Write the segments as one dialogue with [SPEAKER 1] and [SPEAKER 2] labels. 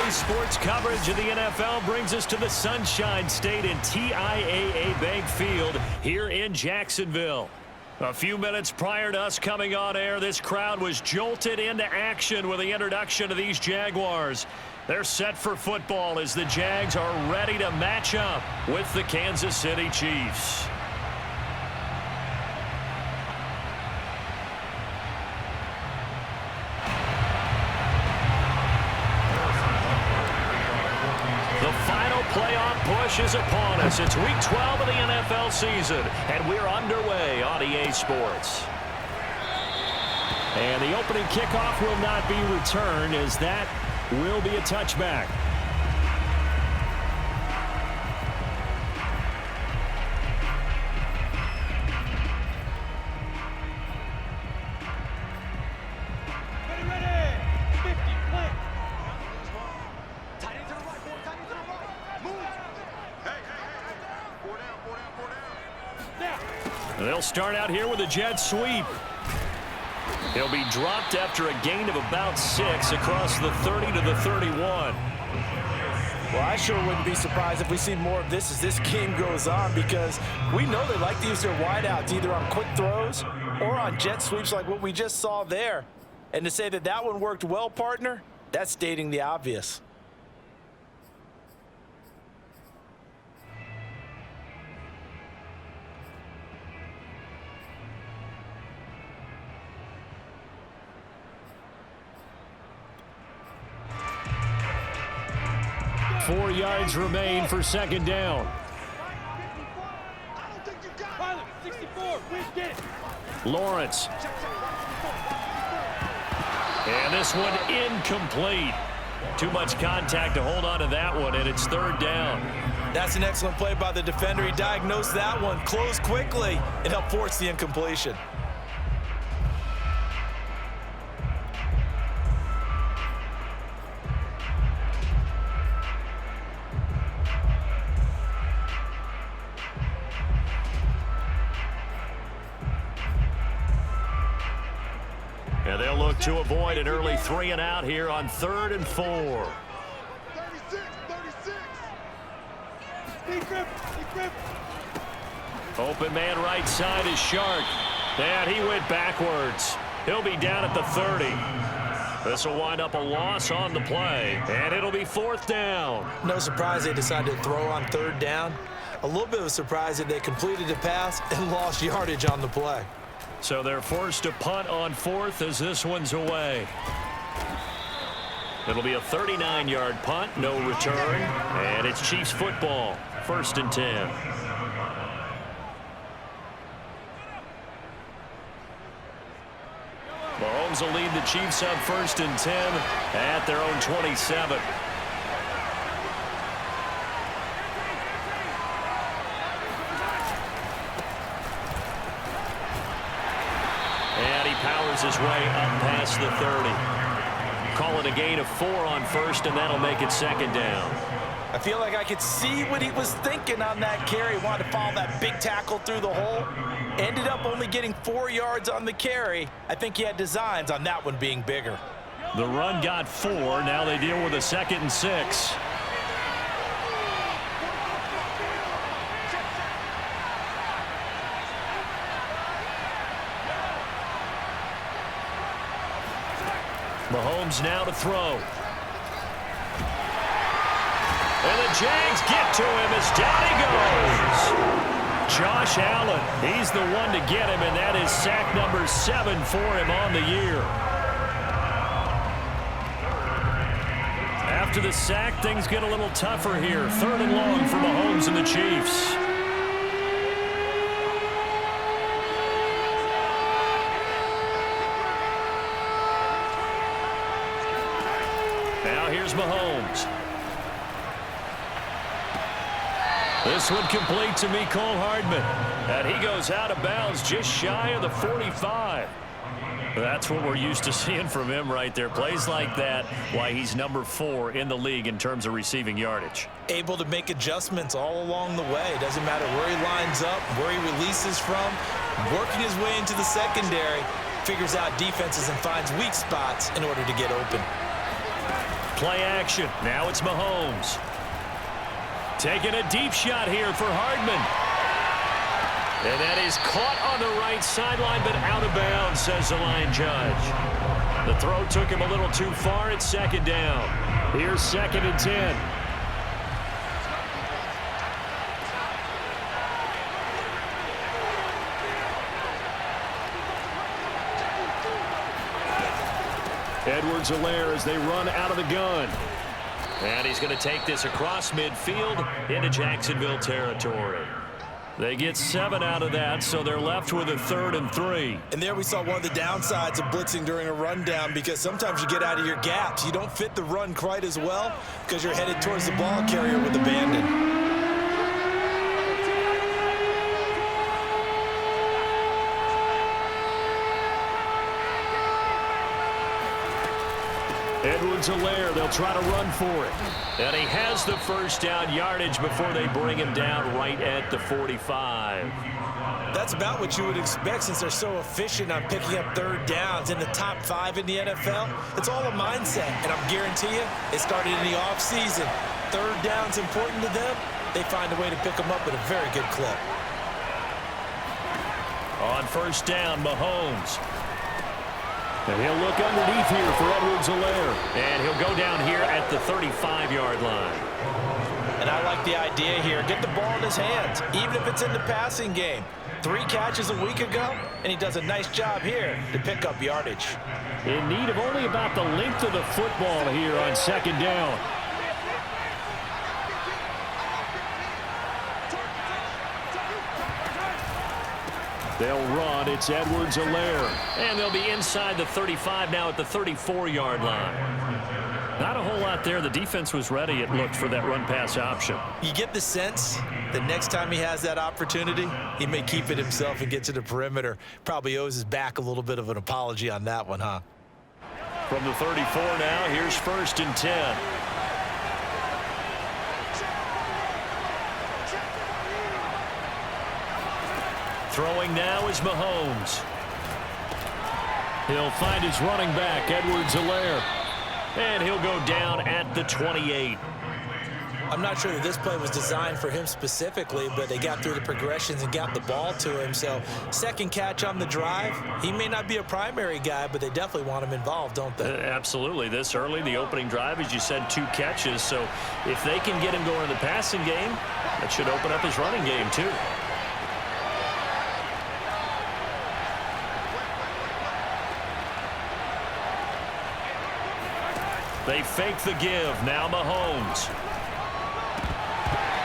[SPEAKER 1] Daily sports coverage of the NFL brings us to the Sunshine State in TIAA Bank Field here in Jacksonville. A few minutes prior to us coming on air, this crowd was jolted into action with the introduction of these Jaguars. They're set for football as the Jags are ready to match up with the Kansas City Chiefs. The final playoff push is upon us. It's week 12 of the NFL season, and we're underway on EA Sports. And the opening kickoff will not be returned, as that will be a touchback. They'll start out here with a jet sweep. He'll be dropped after a gain of about 6 across the 30 to the 31.
[SPEAKER 2] Well, I sure wouldn't be surprised if we see more of this as this game goes on, because we know they like to use their wideouts either on quick throws or on jet sweeps like what we just saw there. And to say that that one worked well, partner, that's stating the obvious.
[SPEAKER 1] Four yards remain for second down. Lawrence. And this one incomplete. Too much contact to hold on to that one, and it's third down.
[SPEAKER 2] That's an excellent play by the defender. He diagnosed that one, closed quickly, and helped force the incompletion.
[SPEAKER 1] And they'll look to avoid an early 3 and out here on 3rd and 4.
[SPEAKER 3] 36.
[SPEAKER 1] Open man right side is Shark. And he went backwards. He'll be down at the 30. This will wind up a loss on the play, and it'll be 4th down.
[SPEAKER 2] No surprise they decided to throw on 3rd down. A little bit of a surprise that they completed the pass and lost yardage on the play.
[SPEAKER 1] So they're forced to punt on 4th as this one's away. It'll be a 39-yard punt, no return, and it's Chiefs football, 1st and 10. Mahomes will lead the Chiefs up 1st and 10 at their own 27. And he powers his way up past the 30. Call it a gain of 4 on 1st, and that'll make it 2nd down.
[SPEAKER 2] I feel like I could see what he was thinking on that carry. He wanted to follow that big tackle through the hole. Ended up only getting 4 yards on the carry. I think he had designs on that one being bigger.
[SPEAKER 1] The run got 4. Now they deal with a 2nd and 6. Mahomes now to throw. And the Jags get to him as down he goes. Josh Allen, he's the one to get him, and that is sack number 7 for him on the year. After the sack, things get a little tougher here. 3rd and long for Mahomes and the Chiefs. Now here's Mahomes. This one complete to Mecole Hardman. And he goes out of bounds just shy of the 45. That's what we're used to seeing from him right there. Plays like that, why he's number 4 in the league in terms of receiving yardage.
[SPEAKER 2] Able to make adjustments all along the way. Doesn't matter where he lines up, where he releases from. Working his way into the secondary. Figures out defenses and finds weak spots in order to get open.
[SPEAKER 1] Play action. Now it's Mahomes. Taking a deep shot here for Hardman. And that is caught on the right sideline, but out of bounds, says the line judge. The throw took him a little too far. It's second down. Here's 2nd and 10. Edwards-Helaire as they run out of the gun. And he's going to take this across midfield into Jacksonville territory. They get 7 out of that, so they're left with a 3rd and 3.
[SPEAKER 2] And there we saw one of the downsides of blitzing during a rundown, because sometimes you get out of your gaps. You don't fit the run quite as well because you're headed towards the ball carrier with abandon.
[SPEAKER 1] Edwards-Helaire, they'll try to run for it. And he has the first down yardage before they bring him down right at the 45.
[SPEAKER 2] That's about what you would expect since they're so efficient on picking up 3rd downs in the top 5 in the NFL. It's all a mindset, and I'm guarantee you it started in the offseason. 3rd down's important to them. They find a way to pick them up at a very good clip.
[SPEAKER 1] On first down, Mahomes. And he'll look underneath here for Edwards-Helaire. And he'll go down here at the 35-yard line.
[SPEAKER 2] And I like the idea here. Get the ball in his hands, even if it's in the passing game. 3 catches a week ago, and he does a nice job here to pick up yardage.
[SPEAKER 1] In need of only about the length of the football here on 2nd down. They'll run. It's Edwards-Helaire. And they'll be inside the 35 now at the 34-yard line. Not a whole lot there. The defense was ready, it looked, for that run-pass option.
[SPEAKER 2] You get the sense that next time he has that opportunity, he may keep it himself and get to the perimeter. Probably owes his back a little bit of an apology on that one, huh?
[SPEAKER 1] From the 34 now, here's 1st and 10. Throwing now is Mahomes. He'll find his running back, Edwards-Helaire. And he'll go down at the 28.
[SPEAKER 2] I'm not sure that this play was designed for him specifically, but they got through the progressions and got the ball to him. So 2nd catch on the drive. He may not be a primary guy, but they definitely want him involved, don't they?
[SPEAKER 1] Absolutely. This early, the opening drive, as you said, 2 catches. So if they can get him going in the passing game, that should open up his running game too. They fake the give. Now Mahomes.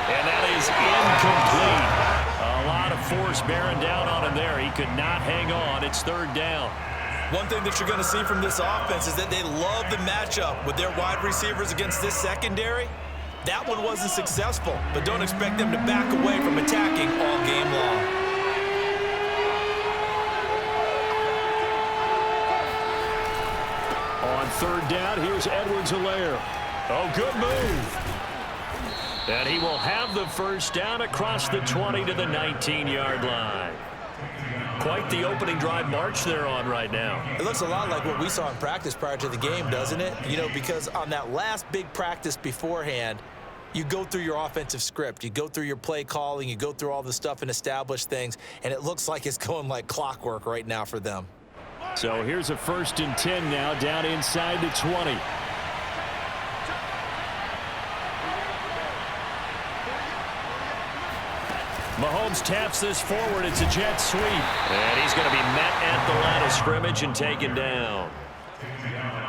[SPEAKER 1] And that is incomplete. A lot of force bearing down on him there. He could not hang on. It's 3rd down.
[SPEAKER 2] One thing that you're going to see from this offense is that they love the matchup with their wide receivers against this secondary. That one wasn't successful, but don't expect them to back away from attacking all game long.
[SPEAKER 1] On 3rd down, here's Edwards-Helaire. Oh, good move. And he will have the first down across the 20 to the 19-yard line. Quite the opening drive march they're on right now.
[SPEAKER 2] It looks a lot like what we saw in practice prior to the game, doesn't it? You know, because on that last big practice beforehand, you go through your offensive script. You go through your play calling. You go through all the stuff and establish things. And it looks like it's going like clockwork right now for them.
[SPEAKER 1] So here's a 1st and 10 now down inside the 20. Mahomes taps this forward. It's a jet sweep. And he's going to be met at the line of scrimmage and taken down.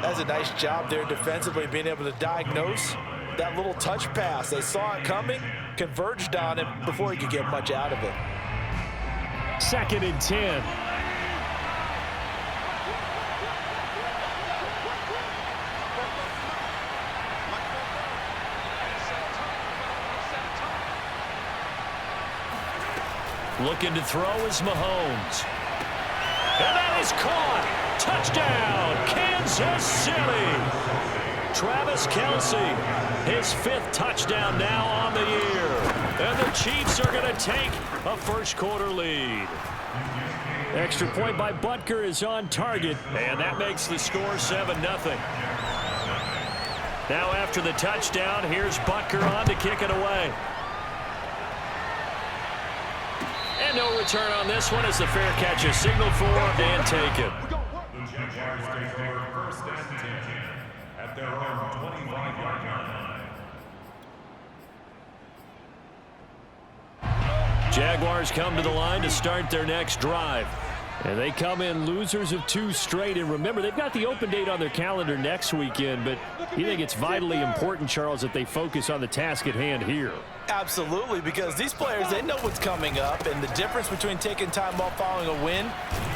[SPEAKER 2] That's a nice job there defensively, being able to diagnose that little touch pass. They saw it coming, converged on him before he could get much out of it.
[SPEAKER 1] 2nd and 10. Looking to throw is Mahomes. And that is caught. Touchdown, Kansas City. Travis Kelce, his 5th touchdown now on the year. And the Chiefs are going to take a first-quarter lead. Extra point by Butker is on target, and that makes the score 7-0. Now after the touchdown, here's Butker on to kick it away. And no return on this one as the fair catch is signaled for and taken.
[SPEAKER 3] The Jaguars take over first and 10 at their own 25-yard line.
[SPEAKER 1] Jaguars come to the line to start their next drive. And they come in losers of 2 straight. And remember, they've got the open date on their calendar next weekend. But you think it's vitally important, Charles, that they focus on the task at hand here?
[SPEAKER 2] Absolutely, because these players, they know what's coming up. And the difference between taking time off following a win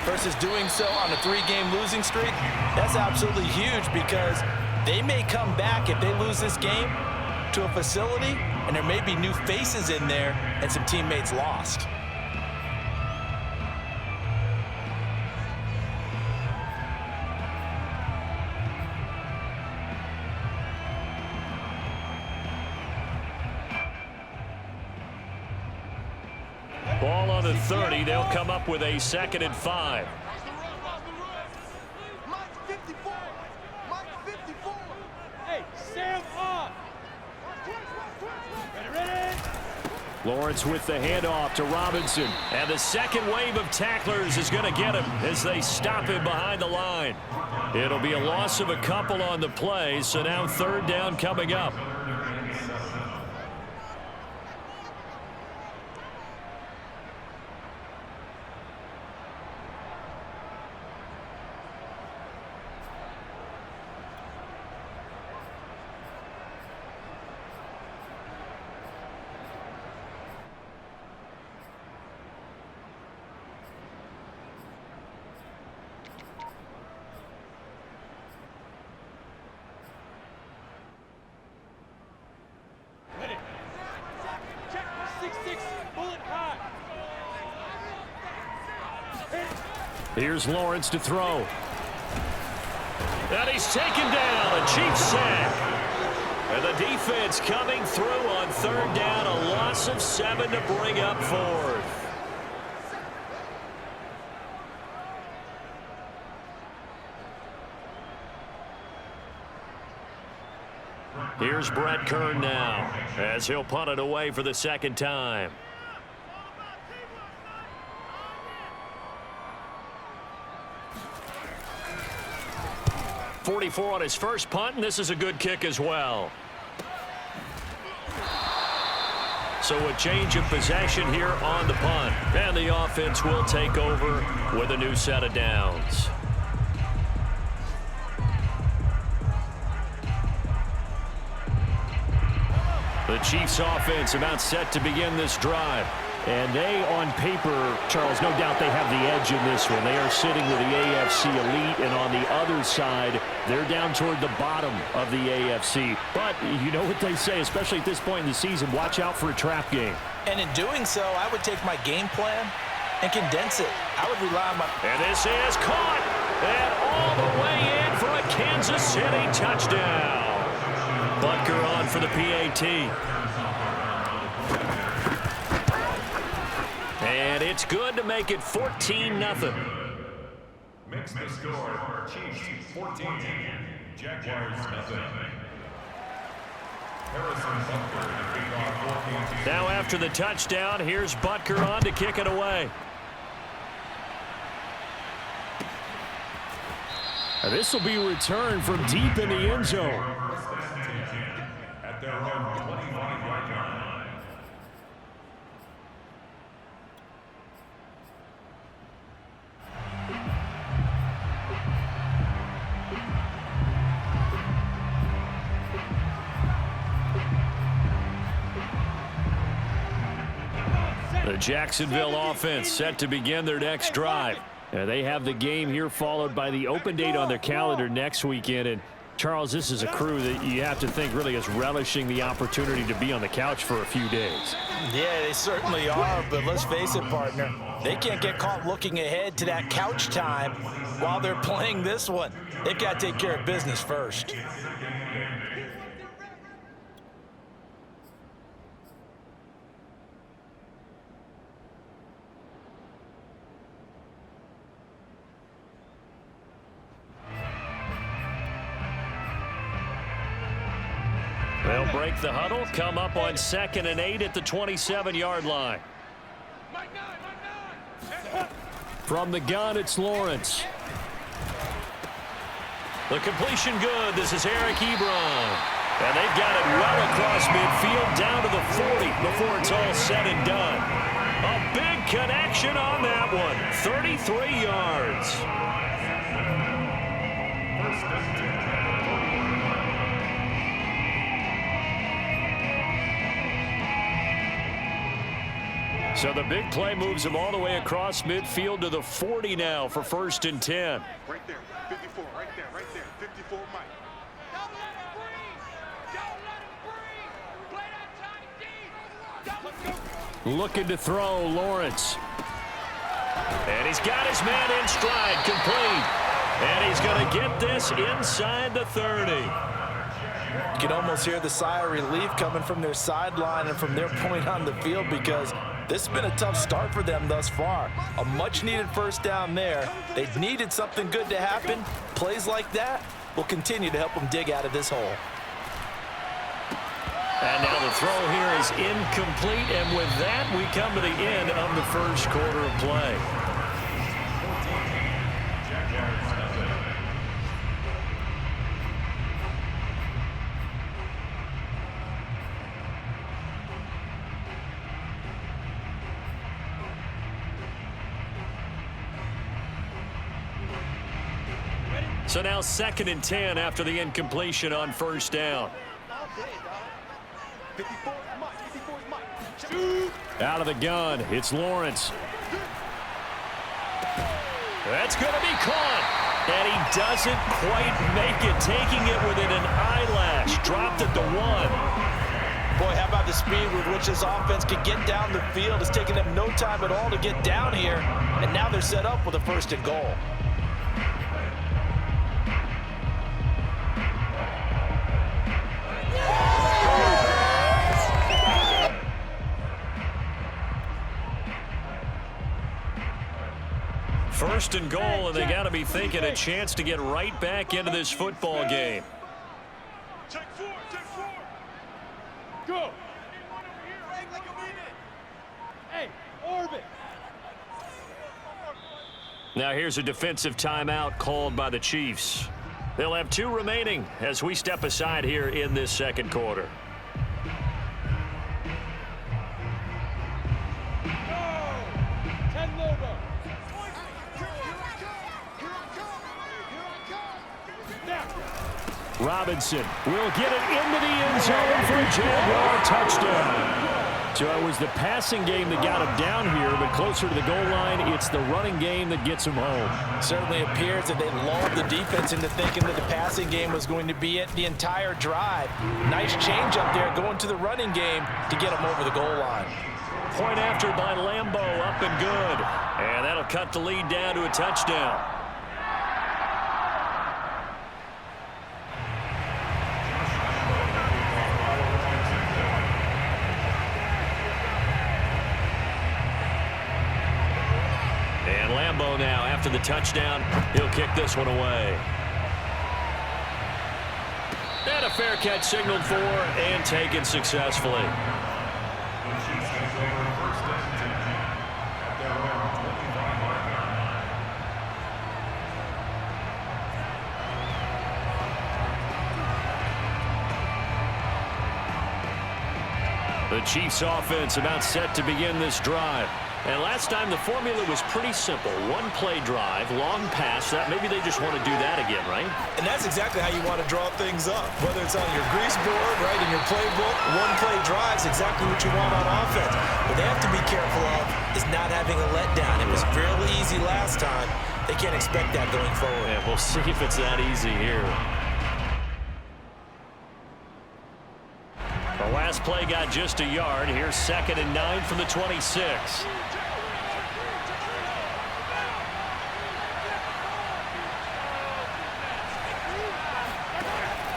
[SPEAKER 2] versus doing so on a 3-game losing streak, that's absolutely huge, because they may come back if they lose this game to a facility, and there may be new faces in there and some teammates lost.
[SPEAKER 1] Ball on the 30. They'll come up with a 2nd and 5.
[SPEAKER 4] Hey, Sam up. Ready.
[SPEAKER 1] Lawrence with the handoff to Robinson. And the second wave of tacklers is going to get him as they stop him behind the line. It'll be a loss of a couple on the play, so now 3rd down coming up. Here's Lawrence to throw. And he's taken down. A Chiefs sack. And the defense coming through on 3rd down. A loss of 7 to bring up 4th. Here's Brett Kern now as he'll punt it away for the 2nd time. 44 on his first punt, and this is a good kick as well. So a change of possession here on the punt. And the offense will take over with a new set of downs. The Chiefs offense about set to begin this drive. And they, on paper, Charles, no doubt they have the edge in this one. They are sitting with the AFC elite, and on the other side, they're down toward the bottom of the AFC. But you know what they say, especially at this point in the season, watch out for a trap game.
[SPEAKER 2] And in doing so, I would take my game plan and condense it. I would rely on my...
[SPEAKER 1] And this is caught, and all the way in for a Kansas City touchdown. Butker on for the PAT. And it's good to make it 14-0.
[SPEAKER 3] Makes the score. Chiefs 14, Jaguars nothing.
[SPEAKER 1] Now after the touchdown, here's Butker on to kick it away. This will be returned from deep in the end zone.
[SPEAKER 3] At their own 25-yard line.
[SPEAKER 1] The Jacksonville offense set to begin their next drive. They have the game here followed by the open date on their calendar next weekend. And Charles, this is a crew that you have to think really is relishing the opportunity to be on the couch for a few days.
[SPEAKER 2] Yeah, they certainly are, but let's face it, partner. They can't get caught looking ahead to that couch time while they're playing this one. They've got to take care of business first.
[SPEAKER 1] They'll break the huddle, come up on 2nd and 8 at the 27-yard line. From the gun, it's Lawrence. The completion good. This is Eric Ebron. And they've got it well across midfield down to the 40 before it's all said and done. A big connection on that one. 33 yards. So the big play moves him all the way across midfield to the 40 now for 1st and 10.
[SPEAKER 5] Right there, 54, right there, 54, Mike.
[SPEAKER 4] Don't let him breathe! Don't let him breathe! Play that tight D!
[SPEAKER 1] Looking to throw, Lawrence. And he's got his man in stride, complete. And he's going to get this inside the 30.
[SPEAKER 2] You can almost hear the sigh of relief coming from their sideline and from their point on the field, because this has been a tough start for them thus far. A much-needed first down there. They needed something good to happen. Plays like that will continue to help them dig out of this hole.
[SPEAKER 1] And now the throw here is incomplete, and with that, we come to the end of the first quarter of play. So now 2nd and 10 after the incompletion on 1st down.
[SPEAKER 5] 54 Mike.
[SPEAKER 1] Out of the gun, it's Lawrence. That's going to be caught. And he doesn't quite make it, taking it within an eyelash. Dropped it to 1.
[SPEAKER 2] Boy, how about the speed with which this offense can get down the field? It's taken them no time at all to get down here. And now they're set up with a 1st and goal.
[SPEAKER 1] First and goal, and they got to be thinking a chance to get right back into this football game.
[SPEAKER 5] Check 4, check 4.
[SPEAKER 4] Go! Hey, orbit!
[SPEAKER 1] Now here's a defensive timeout called by the Chiefs. They'll have 2 remaining as we step aside here in this 2nd quarter. Robinson will get it into the end zone for a Jaguar touchdown. So it was the passing game that got him down here, but closer to the goal line, it's the running game that gets him home.
[SPEAKER 2] Certainly appears that they lulled the defense into thinking that the passing game was going to be it the entire drive. Nice change up there going to the running game to get him over the goal line.
[SPEAKER 1] Point after by Lambo, up and good. And that'll cut the lead down to a touchdown. And Lambo now, after the touchdown, he'll kick this one away. And a fair catch signaled for and taken successfully. The Chiefs offense about set to begin this drive. And last time the formula was pretty simple. One play drive, long pass. That maybe they just want to do that again, right?
[SPEAKER 2] And that's exactly how you want to draw things up. Whether it's on your grease board, right, in your playbook, one play drive is exactly what you want on offense. What they have to be careful of is not having a letdown. It was fairly easy last time. They can't expect that going forward.
[SPEAKER 1] Yeah, we'll see if it's that easy here. The last play got just a yard. Here's 2nd and 9 from the 26.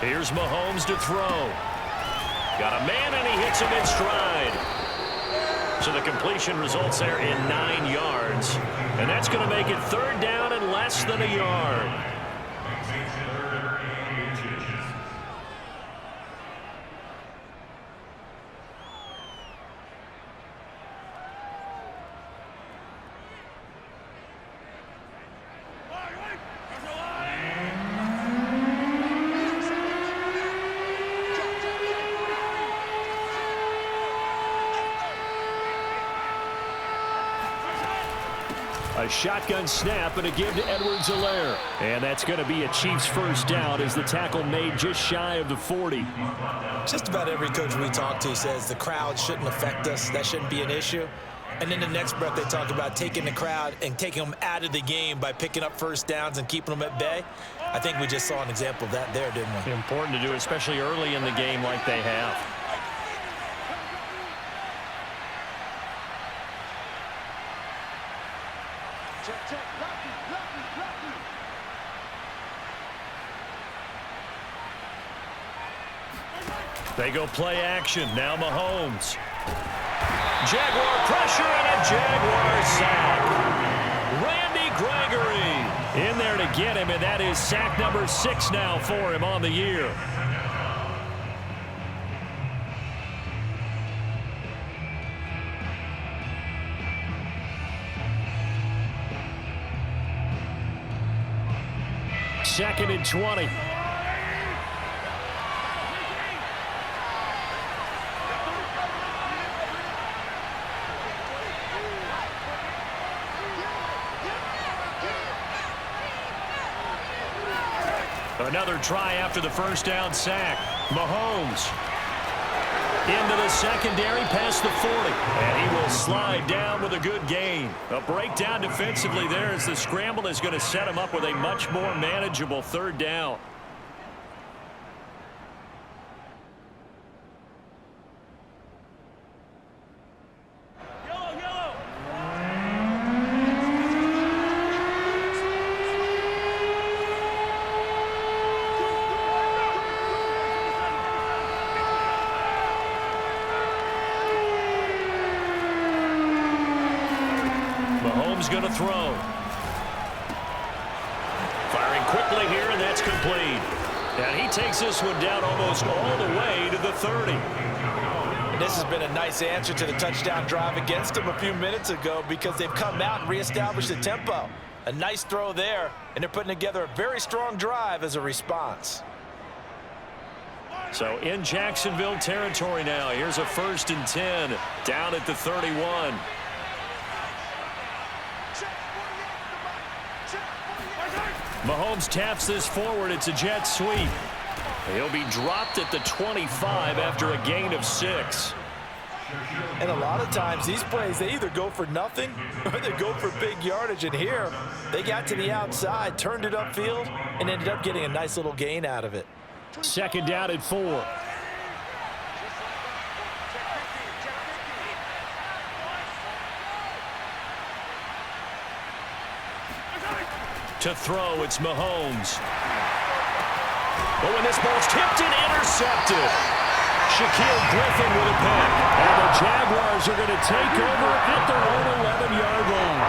[SPEAKER 1] Here's Mahomes to throw. Got a man, and he hits him in stride. So the completion results there in 9 yards. And that's going to make it 3rd down and less than a yard. A shotgun snap and a give to Edwards-Helaire. And that's going to be a Chiefs first down as the tackle made just shy of the 40.
[SPEAKER 2] Just about every coach we talk to says the crowd shouldn't affect us. That shouldn't be an issue. And in the next breath, they talk about taking the crowd and taking them out of the game by picking up first downs and keeping them at bay. I think we just saw an example of that there, didn't we?
[SPEAKER 1] Important to do, especially early in the game like they have. They go play action. Now Mahomes. Jaguar pressure and a Jaguar sack. Randy Gregory in there to get him, and that is sack number 6 now for him on the year. Second and 20. Another try after the first down sack. Mahomes into the secondary past the 40. And he will slide down with a good gain. A breakdown defensively there as the scramble is going to set him up with a much more manageable third down. Going to throw. Firing quickly here, and that's complete. And he takes this one down almost all the way to the 30.
[SPEAKER 2] And this has been a nice answer to the touchdown drive against them a few minutes ago because they've come out and reestablished the tempo. A nice throw there, and they're putting together a very strong drive as a response.
[SPEAKER 1] So in Jacksonville territory now. Here's a 1st and 10 down at the 31. Mahomes taps this forward. It's a jet sweep. He'll be dropped at the 25 after a gain of 6.
[SPEAKER 2] And a lot of times these plays, they either go for nothing or they go for big yardage. And here, they got to the outside, turned it upfield, and ended up getting a nice little gain out of it.
[SPEAKER 1] Second down at 4. To throw, it's Mahomes. Oh, and this ball's tipped and intercepted. Shaquille Griffin with a pick. And the Jaguars are going to take over at their own 11-yard line.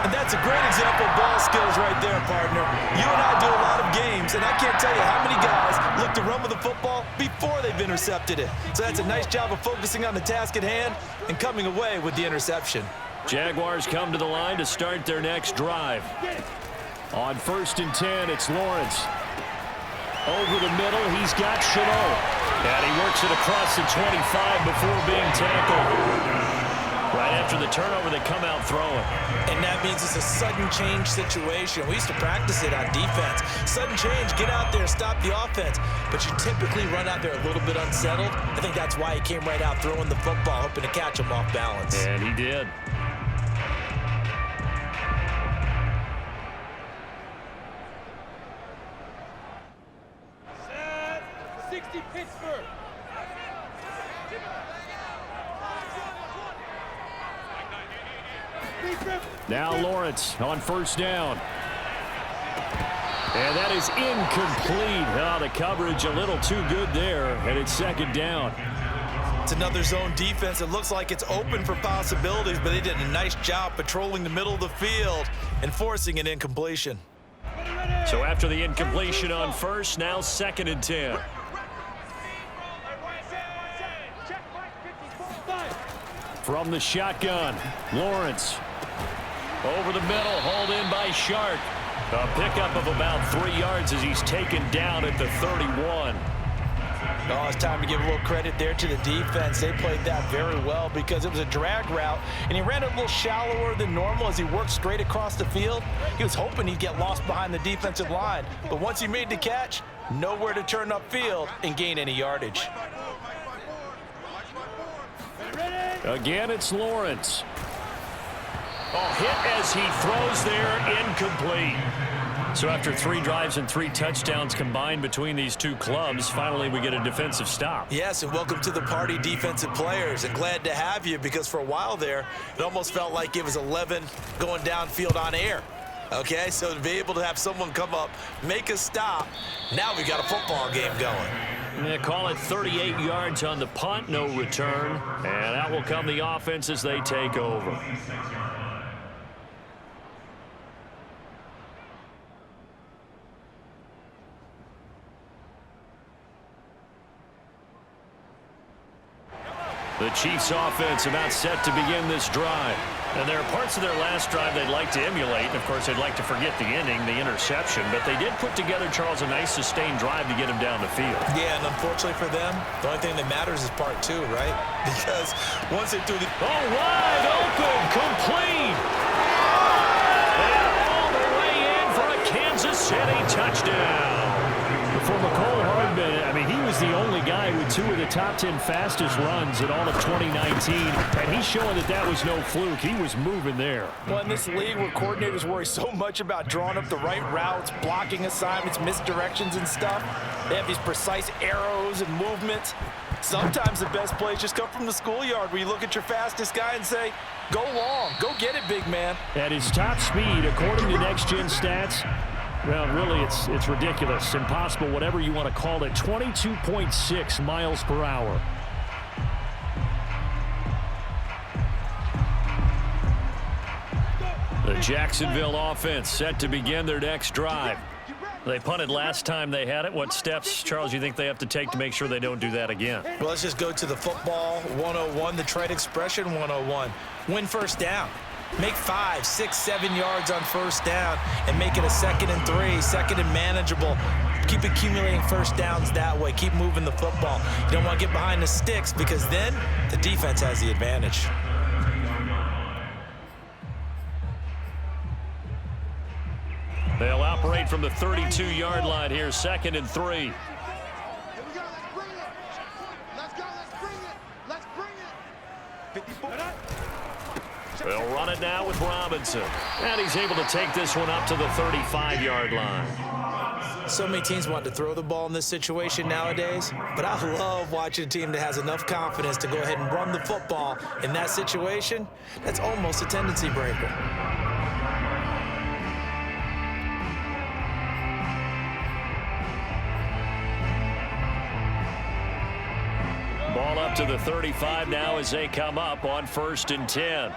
[SPEAKER 2] And that's a great example of ball skills right there, partner. You and I do a lot of games, and I can't tell you how many guys look to run with the football before they've intercepted it. So that's a nice job of focusing on the task at hand and coming away with the interception.
[SPEAKER 1] Jaguars come to the line to start their next drive. On 1st and 10, it's Lawrence. Over the middle, he's got Chenault. And he works it across the 25 before being tackled. Right after the turnover, they come out throwing.
[SPEAKER 2] And that means it's a sudden change situation. We used to practice it on defense. Sudden change, get out there, stop the offense. But you typically run out there a little bit unsettled. I think that's why he came right out throwing the football, hoping to catch him off balance.
[SPEAKER 1] And he did.
[SPEAKER 4] Pittsburgh.
[SPEAKER 1] Now Lawrence on 1st down. And that is incomplete. Oh, the coverage a little too good there, and it's 2nd down.
[SPEAKER 2] It's another zone defense. It looks like it's open for possibilities, but they did a nice job patrolling the middle of the field and forcing an incompletion.
[SPEAKER 1] So after the incompletion on 1st, now 2nd and 10. From the shotgun, Lawrence. Over the middle, hauled in by Shark. A pickup of about 3 yards as he's taken down at the 31.
[SPEAKER 2] Oh, it's time to give a little credit there to the defense. They played that very well because it was a drag route, and he ran it a little shallower than normal as he worked straight across the field. He was hoping he'd get lost behind the defensive line, but once he made the catch, nowhere to turn upfield and gain any yardage.
[SPEAKER 1] Again, it's Lawrence. Oh, hit as he throws there, incomplete. So after 3 drives and 3 touchdowns combined between these two clubs, finally we get a defensive stop.
[SPEAKER 2] Yes, and welcome to the party, defensive players, and glad to have you because for a while there, it almost felt like it was 11 going downfield on air. Okay, so to be able to have someone come up, make a stop, now we got a football game going.
[SPEAKER 1] They call it 38 yards on the punt, no return, and out will come the offense as they take over. The Chiefs offense about set to begin this drive. And there are parts of their last drive they'd like to emulate. And, of course, they'd like to forget the ending, the interception. But they did put together, Charles, a nice sustained drive to get him down the field.
[SPEAKER 2] Yeah, and unfortunately for them, the only thing that matters is part 2, right? Because once they do the...
[SPEAKER 1] Oh, wide open, complete. And all the way in for a Kansas City touchdown. For McCole Hardman, I mean, he was the only guy with 2 of the top 10 fastest runs in all of 2019, and he's showing that that was no fluke. He was moving there.
[SPEAKER 2] Well, in this league where coordinators worry so much about drawing up the right routes, blocking assignments, misdirections and stuff, they have these precise arrows and movements. Sometimes the best plays just come from the schoolyard where you look at your fastest guy and say, go long, go get it, big man.
[SPEAKER 1] At his top speed, according to Next Gen Stats, well, really, it's ridiculous, impossible, whatever you want to call it, 22.6 miles per hour. The Jacksonville offense set to begin their next drive. They punted last time they had it. What steps, Charles, you think they have to take to make sure they don't do that again?
[SPEAKER 2] Well, let's just go to the football 101, the trade expression 101. Win first down. Make 5, 6, 7 yards on first down and make it a 2nd and 3, 2nd and manageable. Keep accumulating first downs that way. Keep moving the football. You don't want to get behind the sticks because then the defense has the advantage.
[SPEAKER 1] They'll operate from the 32-yard line here, 2nd and 3.
[SPEAKER 5] Here we go. Let's bring it. Let's go. Let's bring it. Let's bring it. 54.
[SPEAKER 1] They'll run it now with Robinson. And he's able to take this one up to the 35-yard line.
[SPEAKER 2] So many teams want to throw the ball in this situation nowadays, but I love watching a team that has enough confidence to go ahead and run the football in that situation. That's almost a tendency breaker.
[SPEAKER 1] Ball up to the 35 now as they come up on 1st and 10.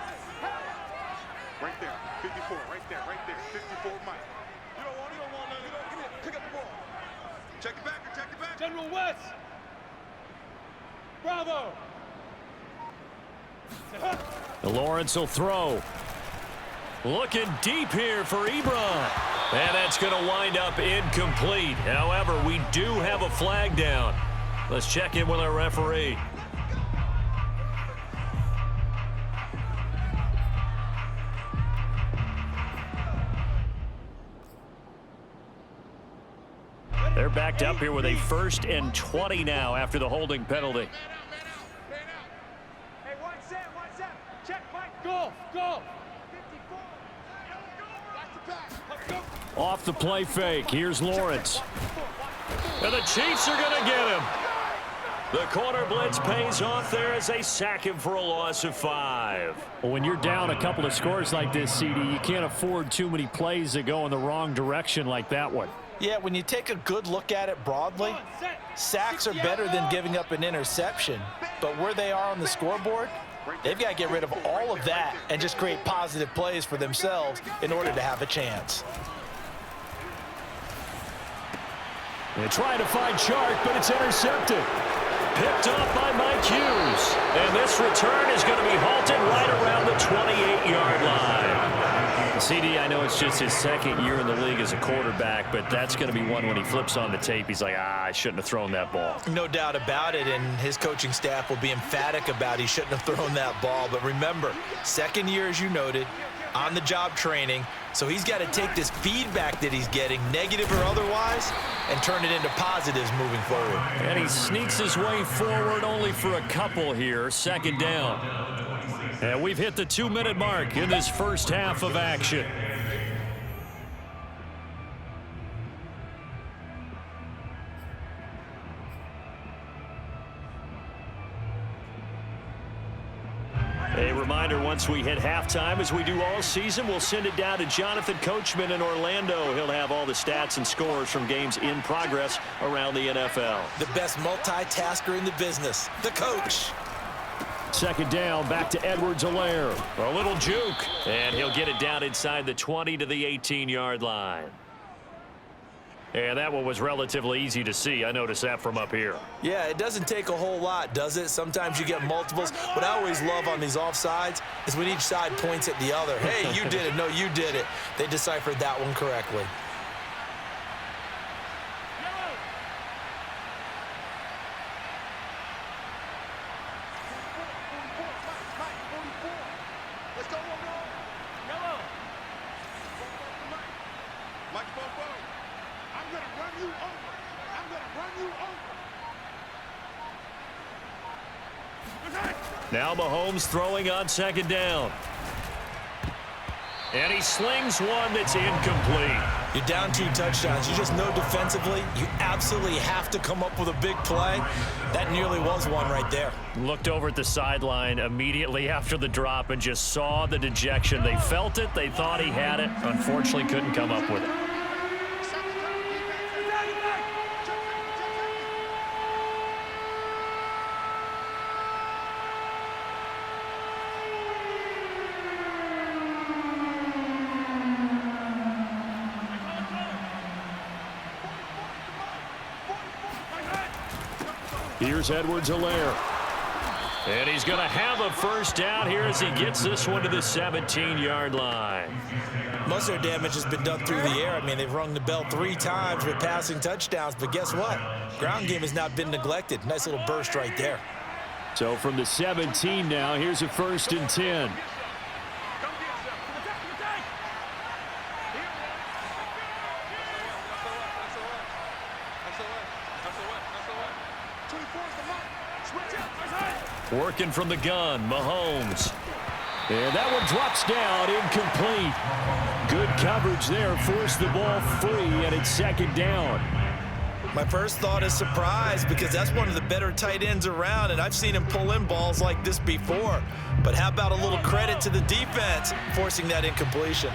[SPEAKER 5] Right there. 54. Right there. 54, Mike. You don't want none. Give it. Pick up the ball. Check it back. Check it back.
[SPEAKER 4] General West. Bravo.
[SPEAKER 1] Lawrence will throw. Looking deep here for Ebron. And that's going to wind up incomplete. However, we do have a flag down. Let's check in with our referee. They're backed up here with a 1st and 20 now after the holding penalty.
[SPEAKER 4] Hey, one set. Check, Mike. Go. 54. Let's go.
[SPEAKER 1] Off the play fake. Here's Lawrence. And the Chiefs are going to get him. The corner blitz pays off there as they sack him for a loss of 5. Well, when you're down a couple of scores like this, CD, you can't afford too many plays that go in the wrong direction like that one.
[SPEAKER 2] Yeah, when you take a good look at it broadly, sacks are better than giving up an interception. But where they are on the scoreboard, they've got to get rid of all of that and just create positive plays for themselves in order to have a chance.
[SPEAKER 1] They try to find Chark, but it's intercepted. Picked off by Mike Hughes. And this return is going to be halted right around the 28-yard line. CD, I know it's just his second year in the league as a quarterback, but that's going to be one when he flips on the tape. He's like, I shouldn't have thrown that ball.
[SPEAKER 2] No doubt about it, and his coaching staff will be emphatic about he shouldn't have thrown that ball. But remember, second year, as you noted, on-the-job training, so he's got to take this feedback that he's getting, negative or otherwise, and turn it into positives moving forward.
[SPEAKER 1] And he sneaks his way forward only for a couple here. Second down. And we've hit the 2-minute mark in this first half of action. A reminder, once we hit halftime, as we do all season, we'll send it down to Jonathan Coachman in Orlando. He'll have all the stats and scores from games in progress around the NFL.
[SPEAKER 2] The best multitasker in the business, the coach.
[SPEAKER 1] Second down, back to Edwards-Helaire. A little juke, and he'll get it down inside the 20 to the 18-yard line. And that one was relatively easy to see. I noticed that from up here.
[SPEAKER 2] Yeah, it doesn't take a whole lot, does it? Sometimes you get multiples. What I always love on these offsides is when each side points at the other. Hey, you did it. No, you did it. They deciphered that one correctly.
[SPEAKER 1] Now Mahomes throwing on second down. And he slings one that's incomplete.
[SPEAKER 2] You're down 2 touchdowns. You just know defensively you absolutely have to come up with a big play. That nearly was one right there.
[SPEAKER 1] Looked over at the sideline immediately after the drop and just saw the dejection. They felt it. They thought he had it. Unfortunately, couldn't come up with it. Here's Edwards-Helaire. And he's going to have a first down here as he gets this one to the 17-yard line.
[SPEAKER 2] Most of their damage has been done through the air. I mean, they've rung the bell 3 times with passing touchdowns, but guess what? Ground game has not been neglected. Nice little burst right there.
[SPEAKER 1] So from the 17 now, here's a 1st and 10. Working from the gun, Mahomes. And that one drops down, incomplete. Good coverage there, forced the ball free, and it's second down.
[SPEAKER 2] My first thought is surprise, because that's one of the better tight ends around, and I've seen him pull in balls like this before. But how about a little credit to the defense forcing that incompletion?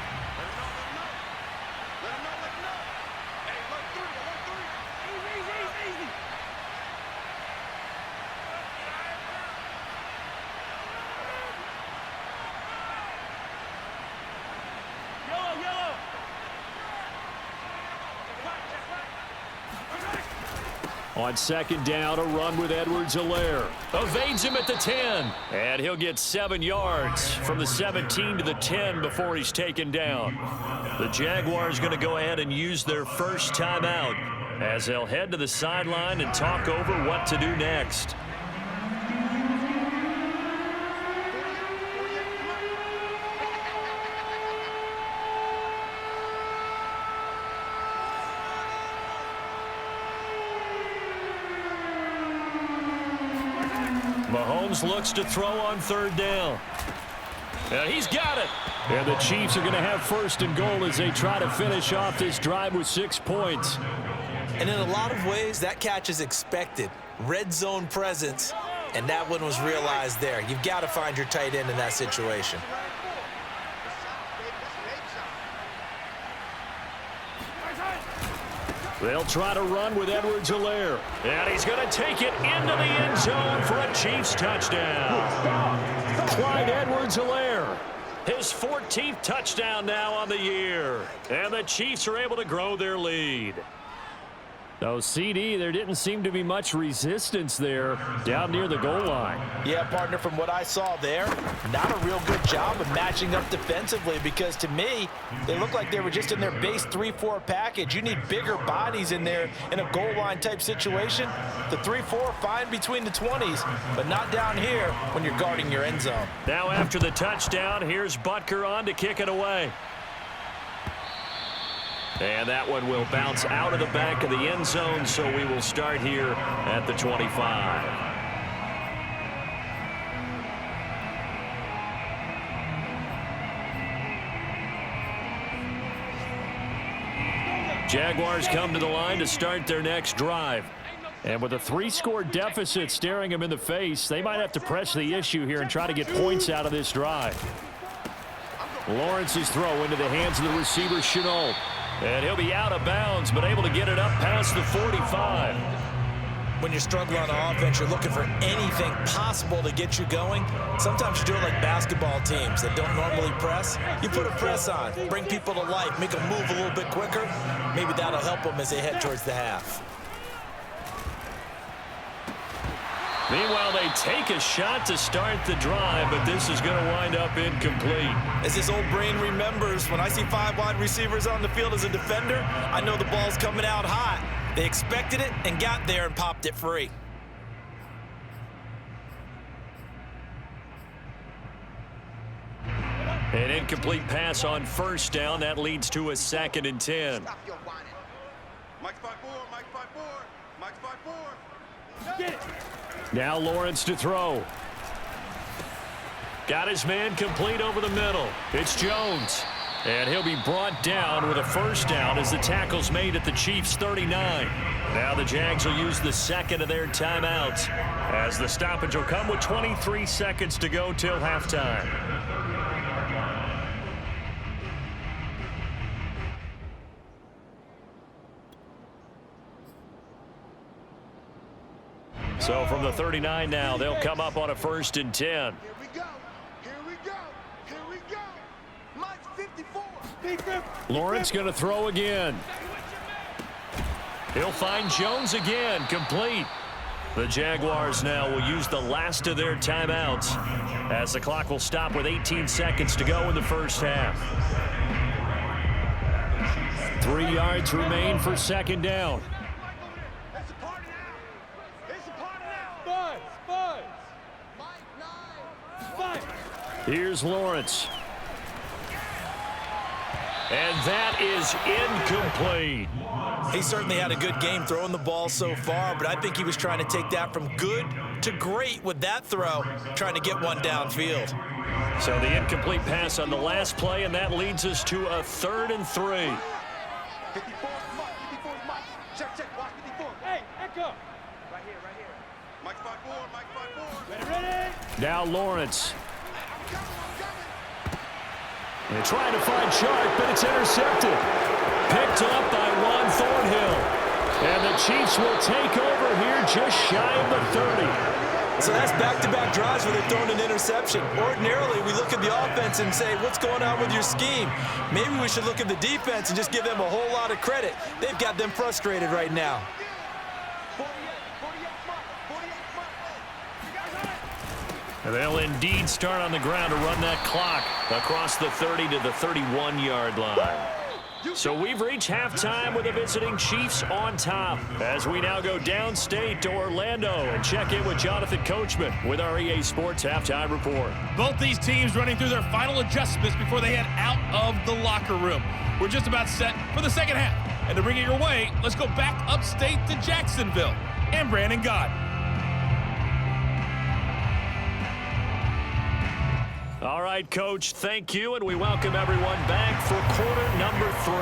[SPEAKER 1] On second down, a run with Edwards-Helaire. Evades him at the 10. And he'll get 7 yards from the 17 to the 10 before he's taken down. The Jaguars going to go ahead and use their first timeout as they'll head to the sideline and talk over what to do next. Mahomes looks to throw on third down. And he's got it. And the Chiefs are going to have 1st and goal as they try to finish off this drive with 6 points.
[SPEAKER 2] And in a lot of ways, that catch is expected. Red zone presence, and that one was realized there. You've got to find your tight end in that situation.
[SPEAKER 1] They'll try to run with Edwards-Helaire. And he's going to take it into the end zone for a Chiefs touchdown. Clyde Edwards-Helaire, his 14th touchdown now on the year. And the Chiefs are able to grow their lead. So, CD, there didn't seem to be much resistance there down near the goal line.
[SPEAKER 2] Yeah, partner, from what I saw there, not a real good job of matching up defensively, because to me, they looked like they were just in their base 3-4 package. You need bigger bodies in there in a goal line type situation. The 3-4, fine between the 20s, but not down here when you're guarding your end zone.
[SPEAKER 1] Now after the touchdown, here's Butker on to kick it away. And that one will bounce out of the back of the end zone, so we will start here at the 25. Jaguars come to the line to start their next drive. And with a 3-score deficit staring them in the face, they might have to press the issue here and try to get points out of this drive. Lawrence's throw into the hands of the receiver, Chenault. And he'll be out of bounds, but able to get it up past the 45.
[SPEAKER 2] When you're struggling on offense, you're looking for anything possible to get you going. Sometimes you do it like basketball teams that don't normally press. You put a press on, bring people to life, make them move a little bit quicker. Maybe that'll help them as they head towards the half.
[SPEAKER 1] Meanwhile, they take a shot to start the drive, but this is going to wind up incomplete.
[SPEAKER 2] As his old brain remembers, when I see 5 wide receivers on the field as a defender, I know the ball's coming out hot. They expected it and got there and popped it free.
[SPEAKER 1] An incomplete pass on first down. That leads to a 2nd and 10.
[SPEAKER 5] Mike's 5-4, Mike's 5-4, Mike's 5-4.
[SPEAKER 4] Get it.
[SPEAKER 1] Now Lawrence to throw. Got his man complete over the middle. It's Jones. And he'll be brought down with a first down as the tackle's made at the Chiefs' 39. Now the Jags will use the second of their timeouts, as the stoppage will come with 23 seconds to go till halftime. So from the 39 now, they'll come up on a 1st and 10.
[SPEAKER 5] Here we go. Here we go. Here we go. Mike's 54.
[SPEAKER 1] Lawrence going to throw again. He'll find Jones again, complete. The Jaguars now will use the last of their timeouts, as the clock will stop with 18 seconds to go in the first half. 3 yards remain for 2nd down.
[SPEAKER 4] It's a party now. It's a party now. Buzz. Mike 9. Fight.
[SPEAKER 1] Here's Lawrence. And that is incomplete.
[SPEAKER 2] He certainly had a good game throwing the ball so far, but I think he was trying to take that from good to great with that throw, trying to get one downfield.
[SPEAKER 1] So the incomplete pass on the last play, and that leads us to a 3rd and 3.
[SPEAKER 5] 54 Mike. 54 Mike. Check. Watch 54.
[SPEAKER 4] Hey, echo.
[SPEAKER 5] Right here. Mike's 5-4, Mike's 5-4.
[SPEAKER 4] Ready.
[SPEAKER 1] Now Lawrence. And trying to find Sharp, but it's intercepted. Picked up by Juan Thornhill. And the Chiefs will take over here just shy of the 30.
[SPEAKER 2] So that's back-to-back drives where they've thrown an interception. Ordinarily, we look at the offense and say, what's going on with your scheme? Maybe we should look at the defense and just give them a whole lot of credit. They've got them frustrated right now.
[SPEAKER 5] 48 Mike. You guys on it?
[SPEAKER 1] And they'll indeed start on the ground to run that clock across the 30 to the 31-yard line. So we've reached halftime with the visiting Chiefs on top, as we now go downstate to Orlando and check in with Jonathan Coachman with our EA Sports Halftime Report.
[SPEAKER 6] Both these teams running through their final adjustments before they head out of the locker room. We're just about set for the second half. And to bring it your way, let's go back upstate to Jacksonville and Brandon Gott.
[SPEAKER 1] All right, Coach, thank you, and we welcome everyone back for quarter number 3.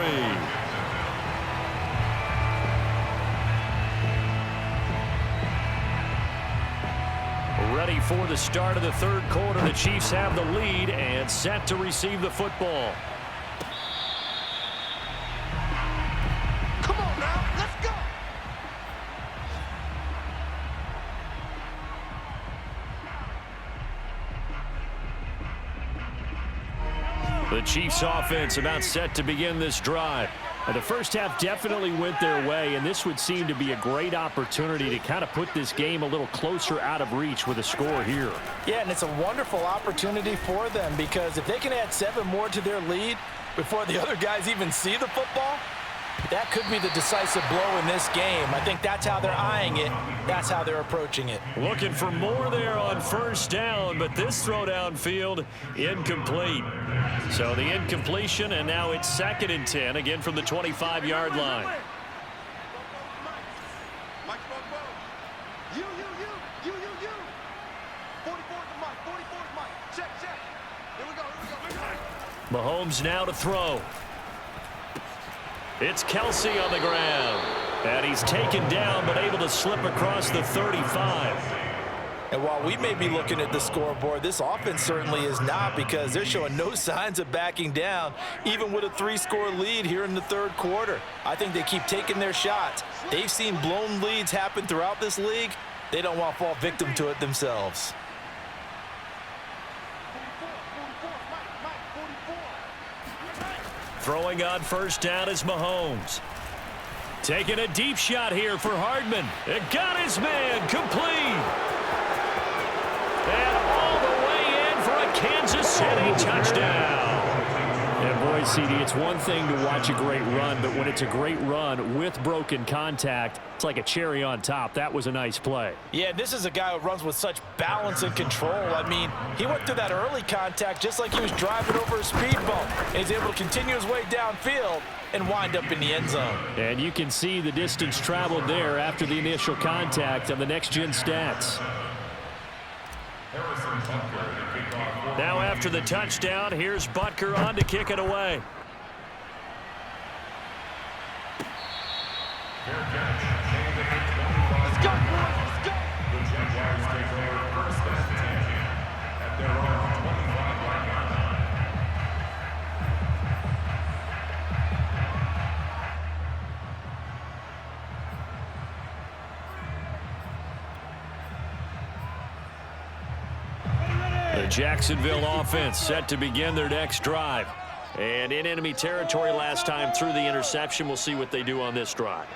[SPEAKER 1] Ready for the start of the 3rd quarter. The Chiefs have the lead and set to receive the football.
[SPEAKER 5] Come on now. Let's go.
[SPEAKER 1] The Chiefs offense about set to begin this drive. The first half definitely went their way, and this would seem to be a great opportunity to kind of put this game a little closer out of reach with a score here.
[SPEAKER 2] Yeah, and it's a wonderful opportunity for them because if they can add 7 more to their lead before the other guys even see the football, that could be the decisive blow in this game. I think that's how they're eyeing it. That's how they're approaching it.
[SPEAKER 1] Looking for more there on first down, but this throw downfield incomplete. So the incompletion, and now it's 2nd and 10, again from the 25-yard line.
[SPEAKER 5] Mike, you. 44 to Mike, 44 to Mike. Check. Here we go.
[SPEAKER 1] Mahomes now to throw. It's Kelsey on the ground. And he's taken down, but able to slip across the 35.
[SPEAKER 2] And while we may be looking at the scoreboard, this offense certainly is not, because they're showing no signs of backing down, even with a 3-score lead here in the 3rd quarter. I think they keep taking their shots. They've seen blown leads happen throughout this league. They don't want to fall victim to it themselves.
[SPEAKER 1] Throwing on first down is Mahomes. Taking a deep shot here for Hardman. It got his man complete. And all the way in for a Kansas City touchdown. And boy, CD, it's one thing to watch a great run, but when it's a great run with broken contact, it's like a cherry on top. That was a nice play.
[SPEAKER 2] Yeah, this is a guy who runs with such balance and control. I mean, he went through that early contact just like he was driving over a speed bump. And he's able to continue his way downfield and wind up in the end zone.
[SPEAKER 1] And you can see the distance traveled there after the initial contact on the next-gen stats. Now after the touchdown, here's Butker on to kick it away.
[SPEAKER 5] Let's go, boys. Let's go.
[SPEAKER 3] The Jaguars take over 1st and 10 at their own 25-yard line.
[SPEAKER 1] The Jacksonville offense set to begin their next drive. And in enemy territory last time through the interception. We'll see what they do on this drive.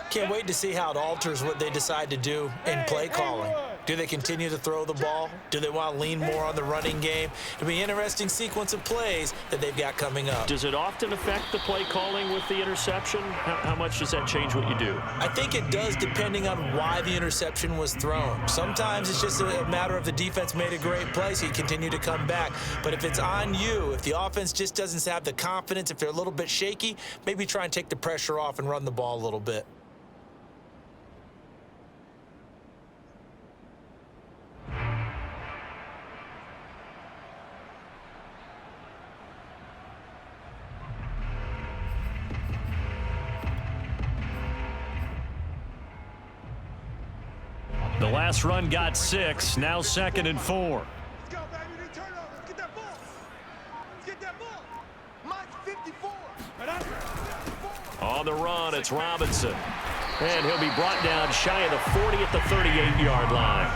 [SPEAKER 2] Can't wait to see how it alters what they decide to do in play calling. Do they continue to throw the ball? Do they want to lean more on the running game? It'll be an interesting sequence of plays that they've got coming up.
[SPEAKER 1] Does it often affect the play calling with the interception? How much does that change what you do?
[SPEAKER 2] I think it does, depending on why the interception was thrown. Sometimes it's just a matter of the defense made a great play, so you continue to come back. But if it's on you, if the offense just doesn't have the confidence, if they're a little bit shaky, maybe try and take the pressure off and run the ball a little bit.
[SPEAKER 1] The last run got 6, now 2nd and 4.
[SPEAKER 5] Let's go, baby. They turn over. Let's get that ball. Let's get that ball. Mike's 54.
[SPEAKER 1] On the run, it's Robinson. And he'll be brought down shy of the 40 at the 38-yard line.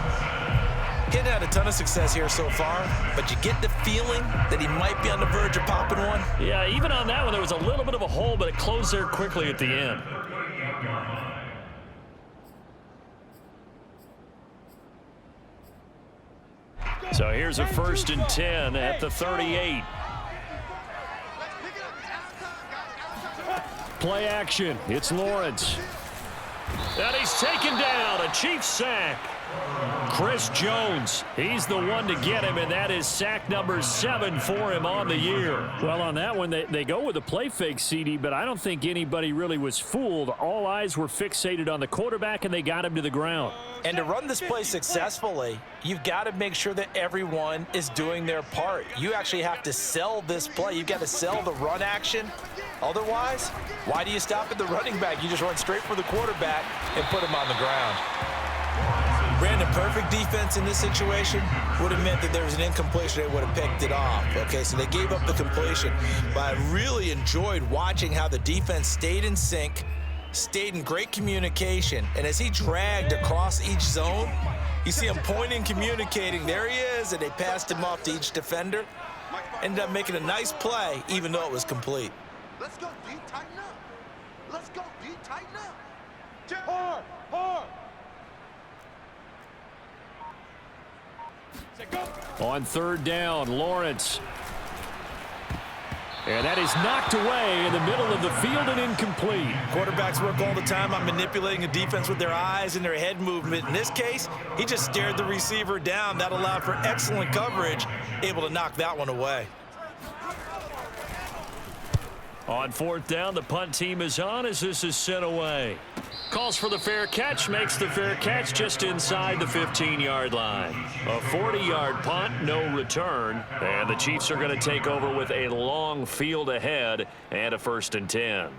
[SPEAKER 2] Getting had a ton of success here so far, but you get the feeling that he might be on the verge of popping one.
[SPEAKER 1] Yeah, even on that one, there was a little bit of a hole, but it closed there quickly at the end. So here's a 1st and 10 at the 38. Play action. It's Lawrence. And he's taken down. A Chiefs sack. Chris Jones, he's the one to get him, and that is sack number 7 for him on the year. Well, on that one, they go with a play fake, CD, but I don't think anybody really was fooled. All eyes were fixated on the quarterback, and they got him to the ground.
[SPEAKER 2] And to run this play successfully, you've got to make sure that everyone is doing their part. You actually have to sell this play. You've got to sell the run action. Otherwise, why do you stop at the running back? You just run straight for the quarterback and put him on the ground. Ran a perfect defense in this situation. Would have meant that there was an incompletion. They would have picked it off. Okay, so they gave up the completion. But I really enjoyed watching how the defense stayed in sync, stayed in great communication. And as he dragged across each zone, you see him pointing, communicating. There he is, and they passed him off to each defender. Ended up making a nice play, even though it was complete.
[SPEAKER 5] Let's go, D. Tighten up. Let's go, D. Tighten up.
[SPEAKER 2] Hard, hard.
[SPEAKER 1] On third down, Lawrence. And that is knocked away in the middle of the field and incomplete.
[SPEAKER 2] Quarterbacks work all the time on manipulating a defense with their eyes and their head movement. In this case, he just stared the receiver down. That allowed for excellent coverage, able to knock that one away.
[SPEAKER 1] On fourth down, the punt team is on as this is sent away. Calls for the fair catch, makes the fair catch just inside the 15-yard line. A 40-yard punt, no return, and the Chiefs are going to take over with a long field ahead and a 1st and 10.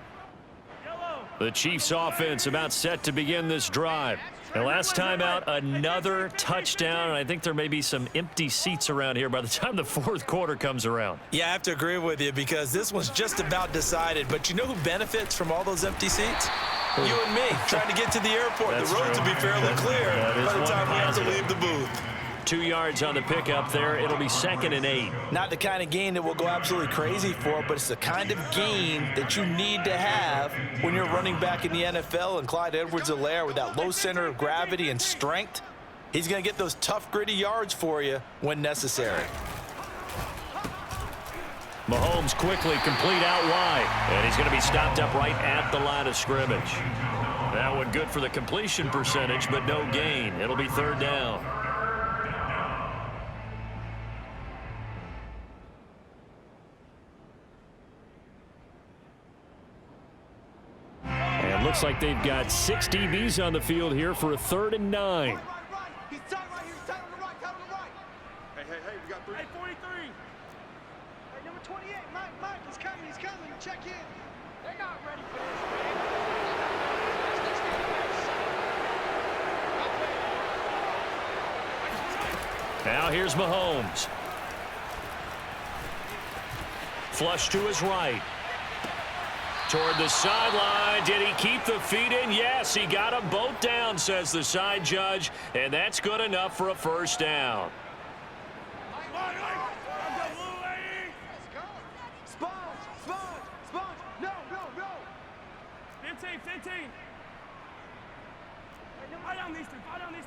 [SPEAKER 1] The Chiefs offense about set to begin this drive. And last time out, another touchdown, and I think there may be some empty seats around here by the time the fourth quarter comes around.
[SPEAKER 2] Yeah, I have to agree with you because this one's just about decided. But you know who benefits from all those empty seats? You and me, trying to get to the airport.
[SPEAKER 1] That's
[SPEAKER 2] the roads
[SPEAKER 1] true.
[SPEAKER 2] will be fairly clear by the time we have to
[SPEAKER 1] positive.
[SPEAKER 2] leave the booth.
[SPEAKER 1] 2 yards on the pickup there. It'll be 2nd and 8.
[SPEAKER 2] Not the kind of gain that we'll go absolutely crazy for, but it's the kind of gain that you need to have when you're running back in the NFL. And Clyde Edwards-Helaire, with that low center of gravity and strength, he's going to get those tough, gritty yards for you when necessary.
[SPEAKER 1] Mahomes quickly complete out wide, and he's going to be stopped up right at the line of scrimmage. That one good for the completion percentage, but no gain. It'll be 3rd down. And looks like they've got 6 DBs on the field here for a 3rd and 9.
[SPEAKER 5] He's tight right here. He's tight on the right. Tight on the right. Hey, we got 3.
[SPEAKER 4] Hey, 43. Hey, number 28, Mike, he's coming. Check in. They're not ready for this, man.
[SPEAKER 1] Now here's Mahomes. Flush to his right. Toward the sideline. Did he keep the feet in? Yes, he got them both down, says the side judge, and that's good enough for a 1st down.
[SPEAKER 4] No. 15. Fight on these two. He's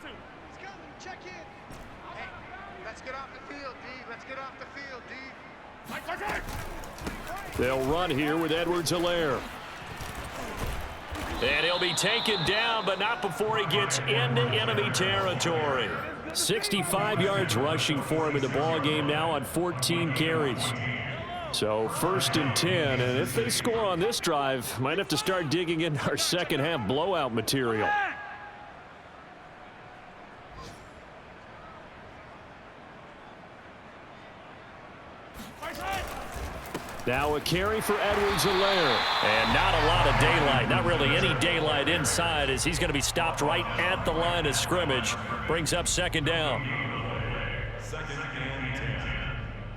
[SPEAKER 4] coming. Check in.
[SPEAKER 5] Hey, let's get off the field, D. Let's get off the field, D.
[SPEAKER 1] They'll run here with Edwards-Helaire. And he'll be taken down, but not before he gets into enemy territory. 65 yards rushing for him in the ball game now on 14 carries. So 1st and 10, and if they score on this drive, might have to start digging into our second half blowout material. Now a carry for Edwards-Helaire. And not a lot of daylight. Not really any daylight inside as he's going to be stopped right at the line of scrimmage. Brings up 2nd down.
[SPEAKER 3] 2nd and 10.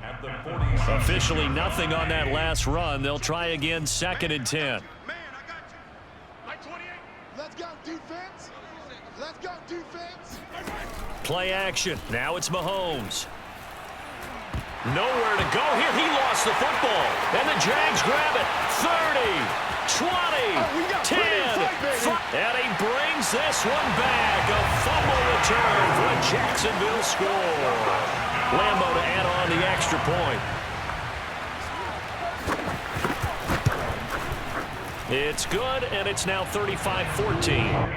[SPEAKER 3] At the 40.
[SPEAKER 1] Officially nothing on that last run. They'll try again 2nd and 10.
[SPEAKER 5] Man, I got you.
[SPEAKER 4] Mike 28.
[SPEAKER 5] Let's go, defense. Let's go, defense.
[SPEAKER 1] Play action. Now it's Mahomes. Nowhere to go here. He lost the football. And the Jags grab it. 30, 20, 10. And he brings this one back. A fumble return for a Jacksonville score. Lambo to add on the extra point. It's good, and it's now 35-14.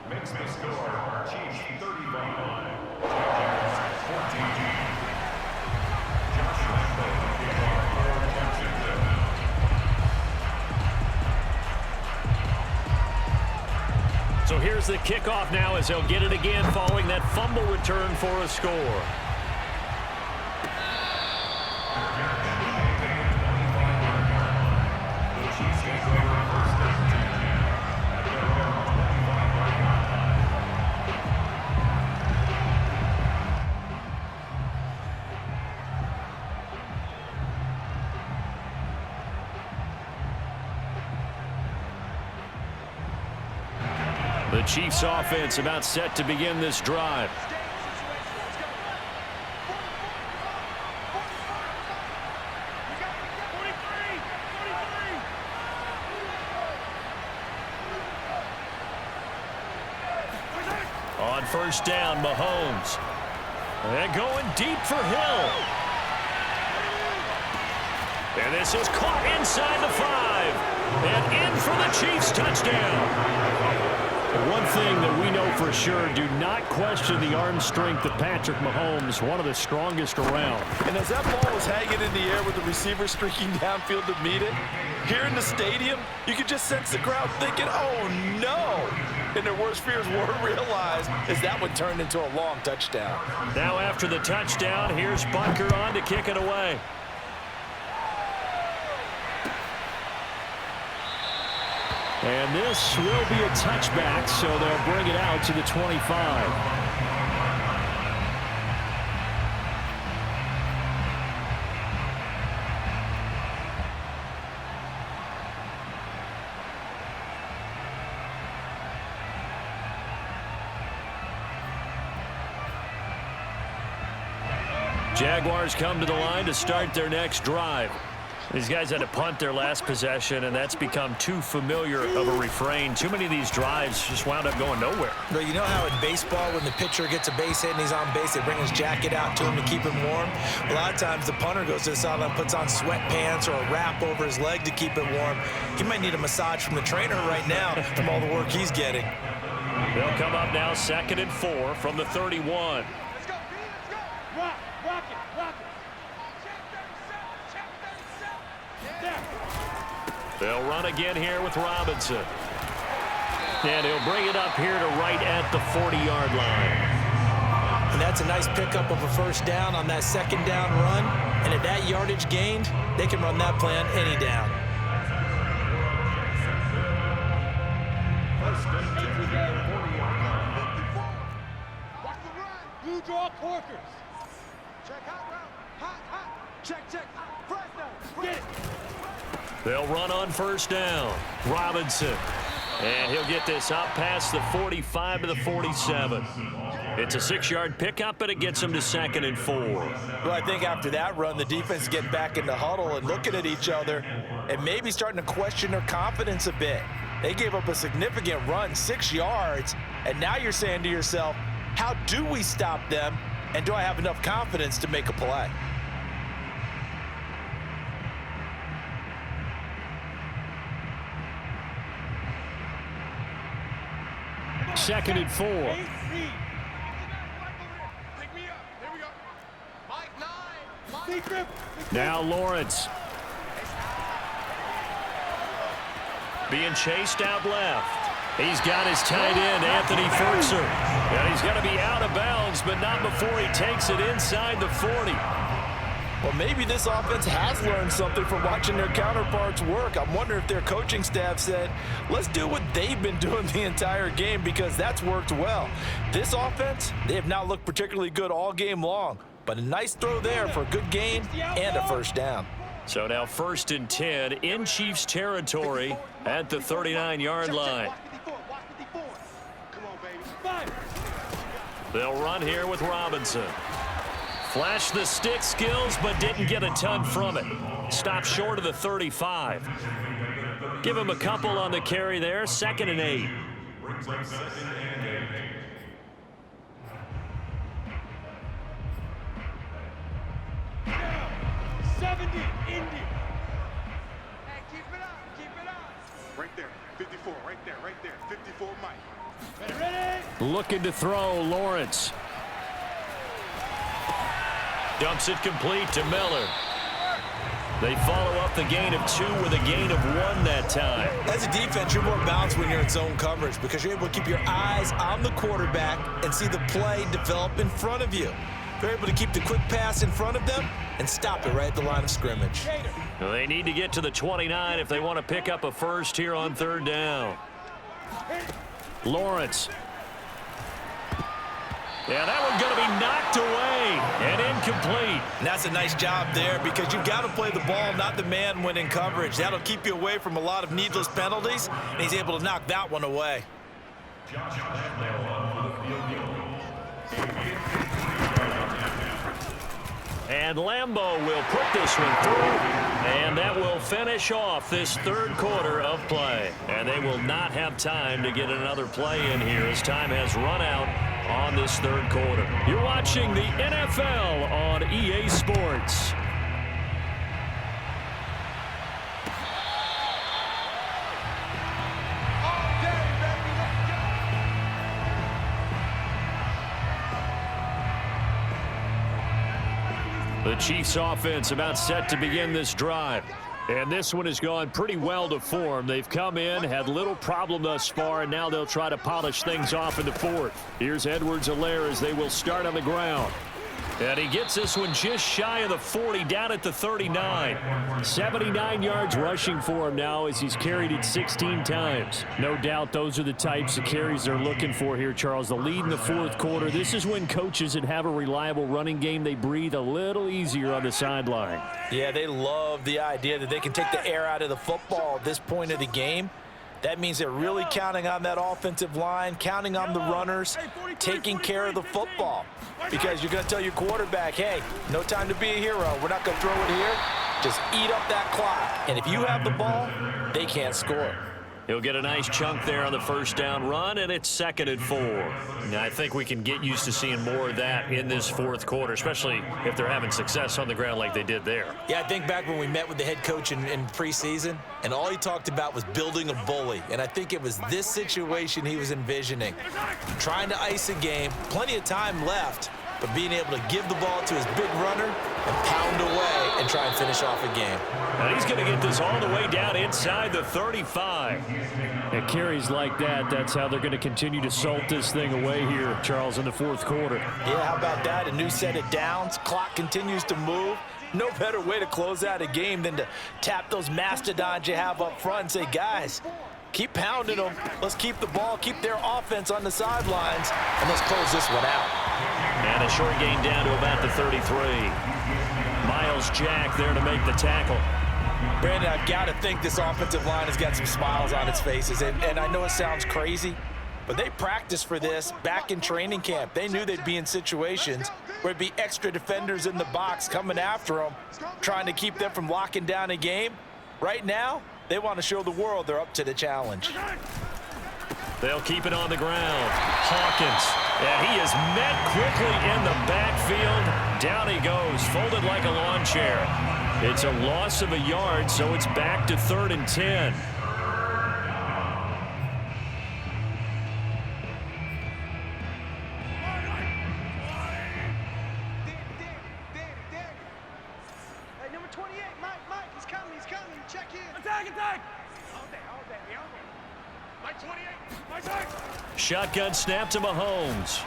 [SPEAKER 3] Makes the score. Chiefs 35. Jaguars 14. Josh Lambo for Jacksonville.
[SPEAKER 1] So here's the kickoff now as they'll get it again following that fumble return for a score. The Chiefs offense about set to begin this drive. On first down, Mahomes. And going deep for Hill. And this is caught inside the 5. And in for the Chiefs touchdown. One thing that we know for sure, do not question the arm strength of Patrick Mahomes, one of the strongest around.
[SPEAKER 2] And as that ball was hanging in the air with the receiver streaking downfield to meet it, here in the stadium, you could just sense the crowd thinking, oh no! And their worst fears were realized as that one turned into a long touchdown.
[SPEAKER 1] Now after the touchdown, here's Bunker on to kick it away. And this will be a touchback, so they'll bring it out to the 25. Jaguars come to the line to start their next drive. These guys had to punt their last possession, and that's become too familiar of a refrain. Too many of these drives just wound up going nowhere.
[SPEAKER 2] Well, you know how in baseball, when the pitcher gets a base hit and he's on base, they bring his jacket out to him to keep him warm? A lot of times the punter goes to the sideline, puts on sweatpants or a wrap over his leg to keep it warm. He might need a massage from the trainer right now from all the work he's getting.
[SPEAKER 1] They'll come up now 2nd and 4 from the 31.
[SPEAKER 4] Let's go, B, let's go. Rock it, rock it. Check 37. There.
[SPEAKER 1] They'll run again here with Robinson. And he'll bring it up here to right at the 40-yard line.
[SPEAKER 2] And that's a nice pickup of a first down on that second down run. And at that yardage gained, they can run that play on any down.
[SPEAKER 4] Watch the run. Blue draw corkers. Check hot route. Hot. Check. Fresno. Get it.
[SPEAKER 1] They'll run on first down. Robinson. And he'll get this up past the 45 to the 47. It's a 6-yard pickup, and it gets him to 2nd and 4.
[SPEAKER 2] Well, I think after that run, the defense getting back in the huddle and looking at each other and maybe starting to question their confidence a bit. They gave up a significant run, 6 yards, and now you're saying to yourself, how do we stop them, and do I have enough confidence to make a play?
[SPEAKER 1] Second and 4.
[SPEAKER 4] Pick me up. There we go. Mike 9.
[SPEAKER 1] Now Lawrence. Being chased out left. He's got his tight end, Anthony Ferguson. And he's going to be out of bounds, but not before he takes it inside the 40.
[SPEAKER 2] Well, maybe this offense has learned something from watching their counterparts work. I'm wondering if their coaching staff said, let's do what they've been doing the entire game, because that's worked well. This offense, they have not looked particularly good all game long, but a nice throw there for a good gain and a first down.
[SPEAKER 1] So now 1st and 10 in Chiefs territory at the 39-yard line.
[SPEAKER 4] Come on, baby.
[SPEAKER 1] They'll run here with Robinson. Flashed the stick skills, but didn't get a ton from it. Stopped short of the 35. Give him a couple on the carry there. 2nd and 8.
[SPEAKER 4] 70, Indy. Hey, keep it up.
[SPEAKER 5] Right there, 54, right there, 54 Mike.
[SPEAKER 4] Ready?
[SPEAKER 1] Looking to throw, Lawrence. Dumps it complete to Miller. They follow up the gain of 2 with a gain of 1 that time.
[SPEAKER 2] As a defense, you're more balanced when you're in zone coverage because you're able to keep your eyes on the quarterback and see the play develop in front of you. They're able to keep the quick pass in front of them and stop it right at the line of scrimmage.
[SPEAKER 1] They need to get to the 29 if they want to pick up a first here on 3rd down. Lawrence. Yeah, that one's going to be knocked away and incomplete.
[SPEAKER 2] And that's a nice job there because you've got to play the ball, not the man when in coverage. That'll keep you away from a lot of needless penalties, and he's able to knock that one away.
[SPEAKER 1] And Lambeau will put this one through, and that will finish off this 3rd quarter of play. And they will not have time to get another play in here as time has run out on this third quarter. You're watching the NFL on EA Sports. The Chiefs offense about set to begin this drive. And this one has gone pretty well to form. They've come in, had little problem thus far, and now they'll try to polish things off in the fourth. Here's Edwards-Helaire as they will start on the ground. And he gets this one just shy of the 40, down at the 39. 79 yards rushing for him now as he's carried it 16 times. No doubt those are the types of carries they're looking for here, Charles. The lead in the fourth quarter. This is when coaches that have a reliable running game, they breathe a little easier on the sideline.
[SPEAKER 2] Yeah, they love the idea that they can take the air out of the football at this point of the game. That means they're really counting on that offensive line, counting on the runners, taking care of the football. Because you're going to tell your quarterback, hey, no time to be a hero. We're not going to throw it here. Just eat up that clock. And if you have the ball, they can't score.
[SPEAKER 1] He'll get a nice chunk there on the first down run, and it's 2nd and 4. Now, I think we can get used to seeing more of that in this fourth quarter, especially if they're having success on the ground like they did there.
[SPEAKER 2] Yeah, I think back when we met with the head coach in preseason, and all he talked about was building a bully. And I think it was this situation he was envisioning. Trying to ice a game, plenty of time left, but being able to give the ball to his big runner and pound away and try and finish off a game.
[SPEAKER 1] And he's going to get this all the way down inside the 35. It carries like that. That's how they're going to continue to salt this thing away here, Charles, in the fourth quarter.
[SPEAKER 2] Yeah, how about that? A new set of downs. Clock continues to move. No better way to close out a game than to tap those mastodons you have up front and say, guys, keep pounding them. Let's keep the ball, keep their offense on the sidelines, and let's close this one out.
[SPEAKER 1] And a short gain down to about the 33. Miles Jack there to make the tackle.
[SPEAKER 2] Brandon, I've got to think this offensive line has got some smiles on its faces. And I know it sounds crazy, but they practiced for this back in training camp. They knew they'd be in situations where it'd be extra defenders in the box coming after them, trying to keep them from locking down a game. Right now, they want to show the world they're up to the challenge.
[SPEAKER 1] They'll keep it on the ground. Hawkins, and he is met quickly in the backfield. Down he goes, folded like a lawn chair. It's a loss of a yard, so it's back to 3rd and 10.
[SPEAKER 4] Hey, number 28, Mike, he's coming, check in. Attack! All day, Mike 28, Mike.
[SPEAKER 1] Shotgun snap to Mahomes.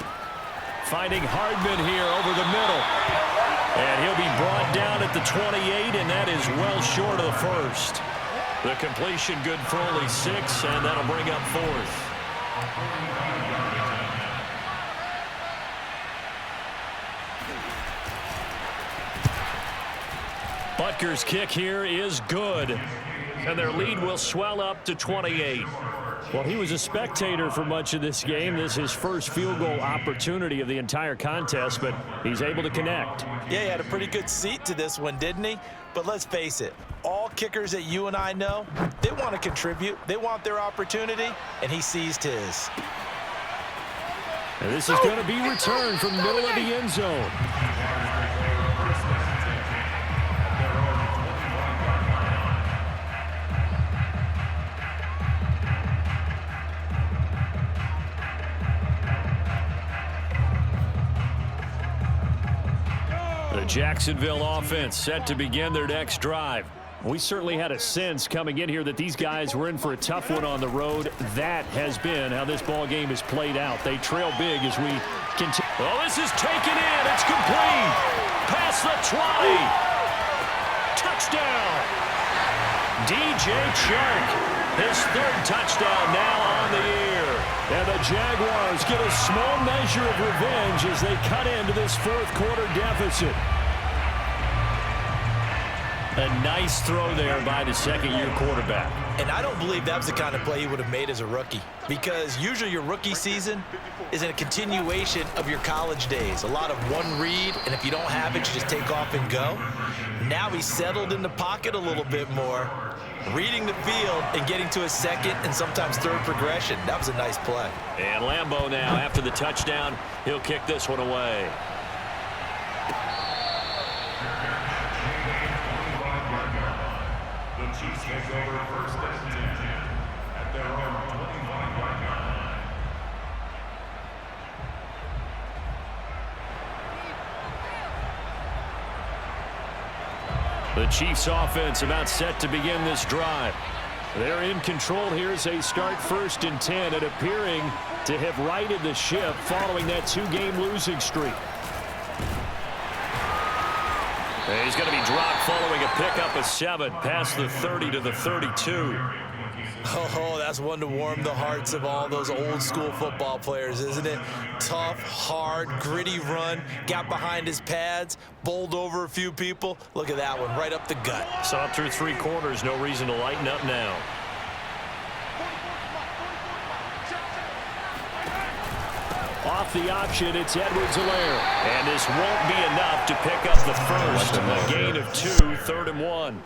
[SPEAKER 1] Finding Hardman here over the middle. And he'll be brought down at the 28, and that is well short of the first. The completion good for only 6, and that'll bring up 4th. Butker's kick here is good, and their lead will swell up to 28. Well, he was a spectator for much of this game. This is his first field goal opportunity of the entire contest, but he's able to connect.
[SPEAKER 2] Yeah, he had a pretty good seat to this one, didn't he? But let's face it, all kickers that you and I know, they want to contribute. They want their opportunity, and he seized his.
[SPEAKER 1] And this is going to be returned from the middle of the end zone. Jacksonville offense set to begin their next drive. We certainly had a sense coming in here that these guys were in for a tough one on the road. That has been how this ball game has played out. They trail big as we continue. Oh, this is taken in. It's complete. Past the 20. Touchdown. DJ Chark. His 3rd touchdown now on the year. And the Jaguars get a small measure of revenge as they cut into this 4th quarter deficit. A nice throw there by the 2nd-year quarterback.
[SPEAKER 2] And I don't believe that was the kind of play he would have made as a rookie, because usually your rookie season is a continuation of your college days. A lot of one read, and if you don't have it, you just take off and go. Now he's settled in the pocket a little bit more. reading the field and getting to a second and sometimes third progression. That was a nice play.
[SPEAKER 1] And Lambeau now, after the touchdown, he'll kick this one away.
[SPEAKER 3] The Chiefs take over first and 10 at their own 25-yard line.
[SPEAKER 1] The Chiefs offense about set to begin this drive. They're in control here as they start first and 10 and appearing to have righted the ship following that 2-game losing streak. He's going to be dropped following a pickup of 7 past the 30 to the 32.
[SPEAKER 2] Oh, that's one to warm the hearts of all those old school football players, isn't it? Tough, hard, gritty run, got behind his pads, bowled over a few people. Look at that one, right up the gut.
[SPEAKER 1] Saw through 3 quarters, no reason to lighten up now. Off the option, it's Edwards-Helaire. And this won't be enough to pick up the first. A gain of 2, 3rd and 1.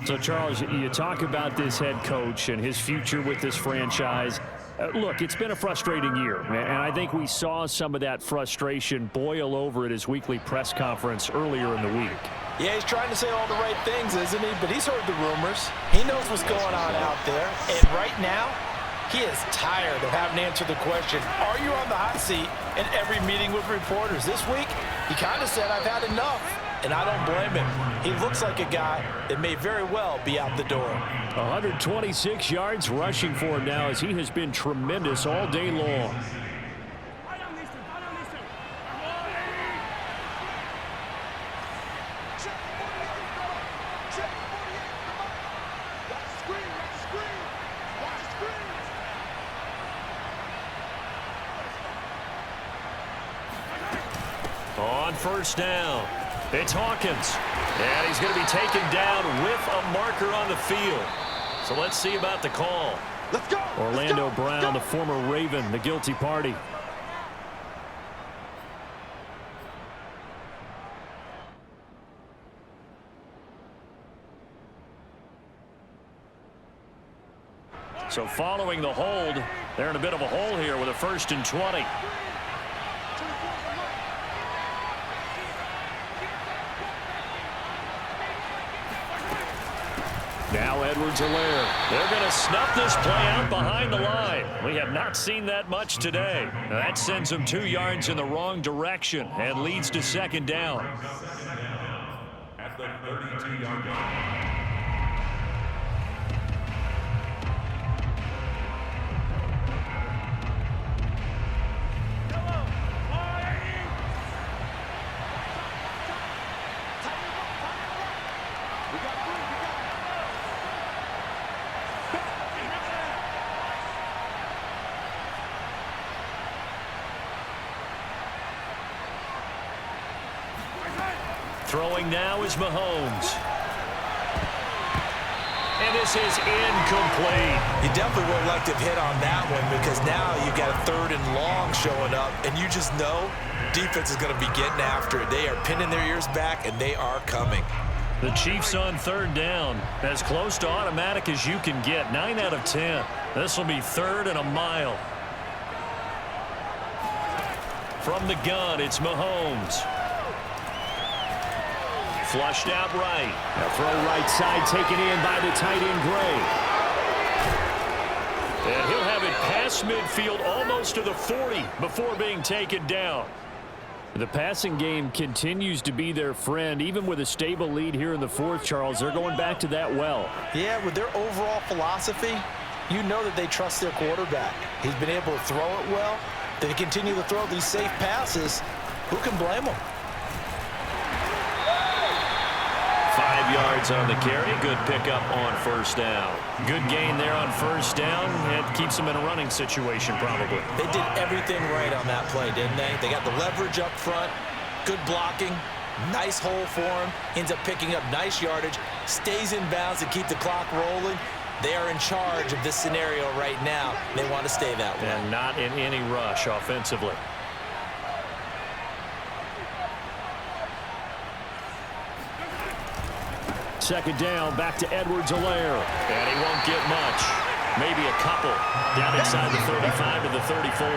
[SPEAKER 1] So, Charles, you talk about this head coach and his future with this franchise. Look, it's been a frustrating year, and I think we saw some of that frustration boil over at his weekly press conference earlier in the week.
[SPEAKER 2] Yeah, he's trying to say all the right things, isn't he? But he's heard the rumors. He knows what's going on out there. And right now, he is tired of having to answer the question, are you on the hot seat in every meeting with reporters? This week, he kind of said, I've had enough. And I don't blame him. He looks like a guy that may very well be out the door.
[SPEAKER 1] 126 yards rushing for him now as he has been tremendous all day long. On first down, it's Hawkins. And he's going to be taken down with a marker on the field. So let's see about the call.
[SPEAKER 4] Let's go.
[SPEAKER 1] Orlando
[SPEAKER 4] Let's go.
[SPEAKER 1] Brown,
[SPEAKER 4] Let's go.
[SPEAKER 1] the former Raven, the guilty party. So following the hold, they're in a bit of a hole here with a 1st and 20. Now Edwards-Helaire. They're going to snuff this play out behind the line. We have not seen that much today. That sends them 2 yards in the wrong direction and leads to 2nd down.
[SPEAKER 3] At the 32-yard line.
[SPEAKER 1] Throwing now is Mahomes. And this is incomplete.
[SPEAKER 2] You definitely would like to have hit on that one because now you've got a 3rd and long showing up, and you just know defense is going to be getting after it. They are pinning their ears back, and they are coming.
[SPEAKER 1] The Chiefs on 3rd down. As close to automatic as you can get. 9 out of 10. This will be 3rd and a mile. From the gun, it's Mahomes. Flushed out right. A throw right side taken in by the tight end Gray. And he'll have it past midfield almost to the 40 before being taken down. The passing game continues to be their friend. Even with a stable lead here in the 4th, Charles, they're going back to that well.
[SPEAKER 2] Yeah, with their overall philosophy, you know that they trust their quarterback. He's been able to throw it well. They continue to throw these safe passes. Who can blame them?
[SPEAKER 1] 5 yards on the carry. Good pickup on 1st down. Good gain there on 1st down. It keeps them in a running situation probably.
[SPEAKER 2] They did everything right on that play, didn't they? They got the leverage up front, good blocking, nice hole for him, ends up picking up nice yardage, stays in bounds to keep the clock rolling. They are in charge of this scenario right now. They want to stay that way.
[SPEAKER 1] And not in any rush offensively. second down. Back to Edwards-Helaire. And he won't get much. Maybe a couple. Down inside the 35 to the 34.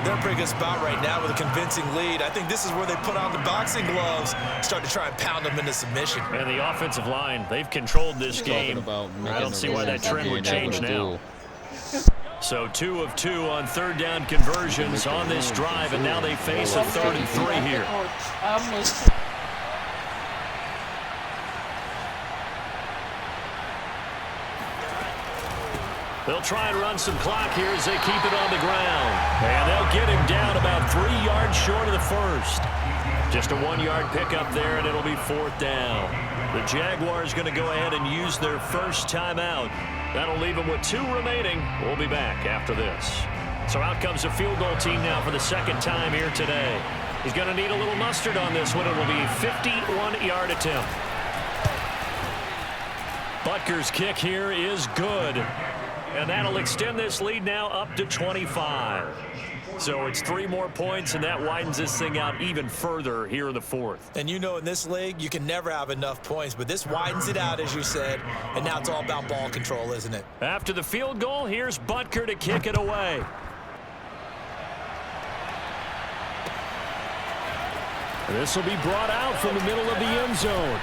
[SPEAKER 2] They're in a pretty good spot right now with a convincing lead. I think this is where they put on the boxing gloves, start to try and pound them into submission.
[SPEAKER 1] And the offensive line, they've controlled this game. I don't see why that trend would change now. So 2 of 2 on third down conversions on this drive, and now they face a 3rd and 3 here. They'll try and run some clock here as they keep it on the ground. And they'll get him down about 3 yards short of the first. Just a 1-yard pickup there, and it'll be 4th down. The Jaguars going to go ahead and use their first timeout. That'll leave them with 2 remaining. We'll be back after this. So out comes the field goal team now for the second time here today. He's going to need a little mustard on this one. It'll be a 51-yard attempt. Butker's kick here is good. And that'll extend this lead now up to 25. So it's 3 more points, and that widens this thing out even further here in the 4th.
[SPEAKER 2] And you know in this league, you can never have enough points, but this widens it out, as you said, and now it's all about ball control, isn't it?
[SPEAKER 1] After the field goal, here's Butker to kick it away. This will be brought out from the middle of the end zone.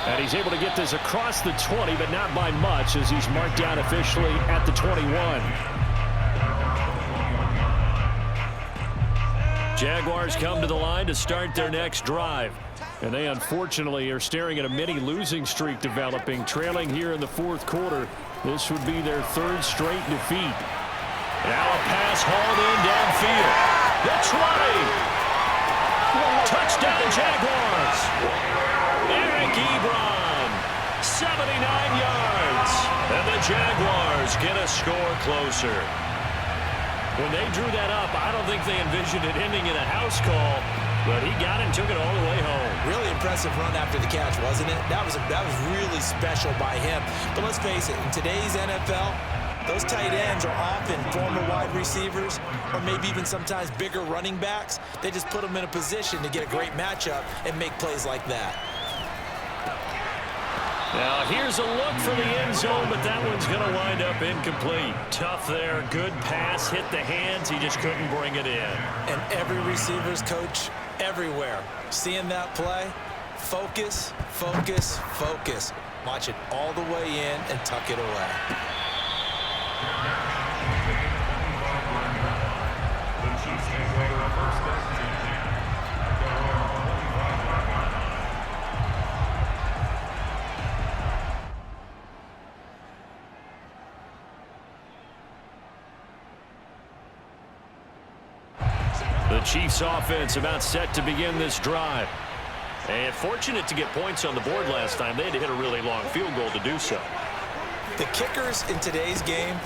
[SPEAKER 1] And he's able to get this across the 20, but not by much, as he's marked down officially at the 21. Jaguars come to the line to start their next drive. And they unfortunately are staring at a mini losing streak developing, trailing here in the 4th quarter. This would be their 3rd straight defeat. Now a pass hauled in downfield. The 20. Touchdown Jaguars. Eric Ebron, 79 yards. And the Jaguars get a score closer. When they drew that up, I don't think they envisioned it ending in a house call, but he got it and took it all the way home.
[SPEAKER 2] Really impressive run after the catch, wasn't it? That was really special by him. But let's face it, in today's NFL, those tight ends are often former wide receivers or maybe even sometimes bigger running backs. They just put them in a position to get a great matchup and make plays like that.
[SPEAKER 1] Now here's a look for the end zone, but that one's going to wind up incomplete. Tough there. Good pass. Hit the hands. He just couldn't bring it in.
[SPEAKER 2] And every receiver's coach everywhere, seeing that play, focus, focus, focus. Watch it all the way in and tuck it away.
[SPEAKER 3] The Chiefs take over a 1st and 10 at their own 25-yard line.
[SPEAKER 1] The Chiefs offense about set to begin this drive. And fortunate to get points on the board last time. They had to hit a really long field goal to do so.
[SPEAKER 2] The kickers in today's game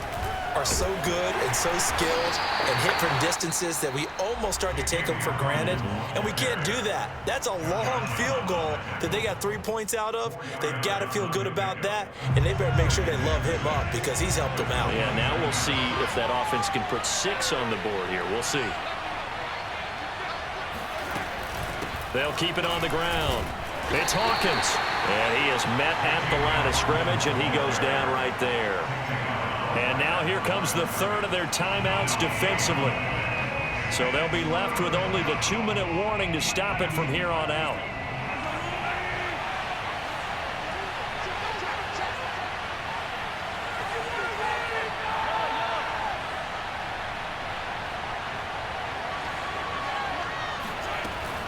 [SPEAKER 2] are so good and so skilled and hit from distances that we almost start to take them for granted, and we can't do that. That's a long field goal that they got 3 points out of. They've got to feel good about that, and they better make sure they love him up because he's helped them out.
[SPEAKER 1] Yeah, now we'll see if that offense can put 6 on the board here. We'll see. They'll keep it on the ground. It's Hawkins. And he is met at the line of scrimmage, and he goes down right there. And now here comes the 3rd of their timeouts defensively. So they'll be left with only the 2-minute warning to stop it from here on out.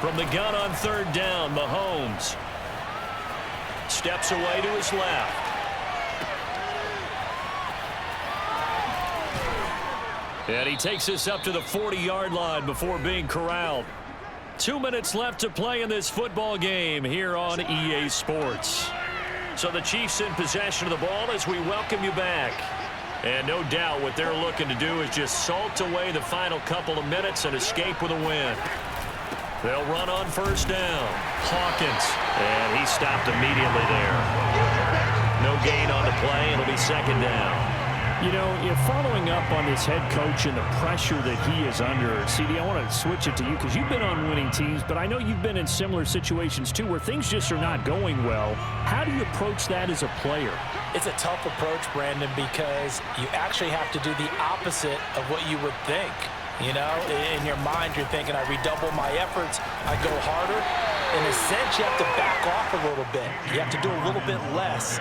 [SPEAKER 1] From the gun on 3rd down, Mahomes steps away to his left. And he takes this up to the 40-yard line before being corralled. 2 minutes left to play in this football game here on EA Sports. So the Chiefs in possession of the ball as we welcome you back. And no doubt what they're looking to do is just salt away the final couple of minutes and escape with a win. They'll run on 1st down. Hawkins. And he stopped immediately there. No gain on the play. It'll be 2nd down. You know, following up on this head coach and the pressure that he is under, CD, I want to switch it to you because you've been on winning teams, but I know you've been in similar situations too where things just are not going well. How do you approach that as a player?
[SPEAKER 2] It's a tough approach, Brandon, because you actually have to do the opposite of what you would think. You know, in your mind, you're thinking, I redouble my efforts, I go harder. In a sense, you have to back off a little bit. You have to do a little bit less.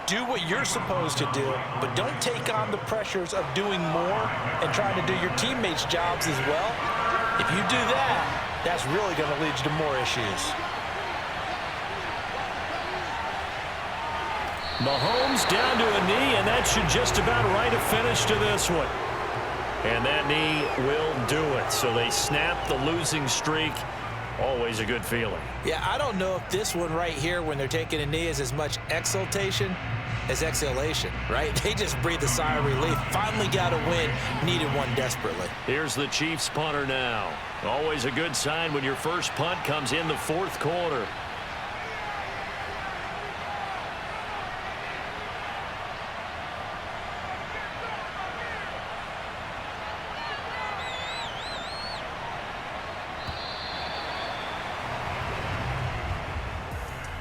[SPEAKER 2] Do what you're supposed to do, but don't take on the pressures of doing more and trying to do your teammates' jobs as well. If you do that, that's really going to lead you to more issues.
[SPEAKER 1] Mahomes down to a knee, and that should just about write a finish to this one. And that knee will do it. So they snap the losing streak. Always a good feeling.
[SPEAKER 2] Yeah, I don't know if this one right here, when they're taking a knee, is as much exultation as exhalation, right? They just breathe a sigh of relief. Finally got a win. Needed one desperately.
[SPEAKER 1] Here's the Chiefs punter now. Always a good sign when your first punt comes in the fourth quarter.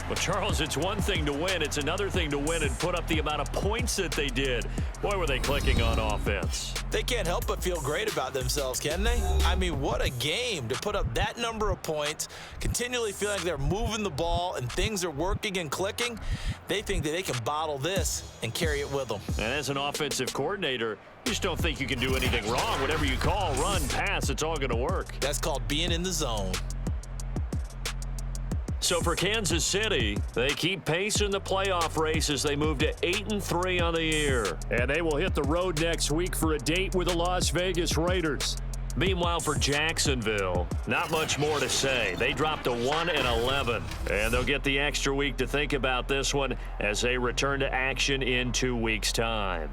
[SPEAKER 1] Well, Charles, it's one thing to win. It's another thing to win and put up the amount of points that they did. Boy, were they clicking on offense.
[SPEAKER 2] They can't help but feel great about themselves, can they? I mean, what a game to put up that number of points, continually feeling like they're moving the ball and things are working and clicking. They think that they can bottle this and carry it with them.
[SPEAKER 1] And as an offensive coordinator, you just don't think you can do anything wrong. Whatever you call, run, pass, it's all going to work.
[SPEAKER 2] That's called being in the zone.
[SPEAKER 1] So for Kansas City, they keep pace in the playoff race as they move to 8-3 on the year. And they will hit the road next week for a date with the Las Vegas Raiders. Meanwhile, for Jacksonville, not much more to say. They dropped to 1-11, and they'll get the extra week to think about this one as they return to action in 2 weeks' time.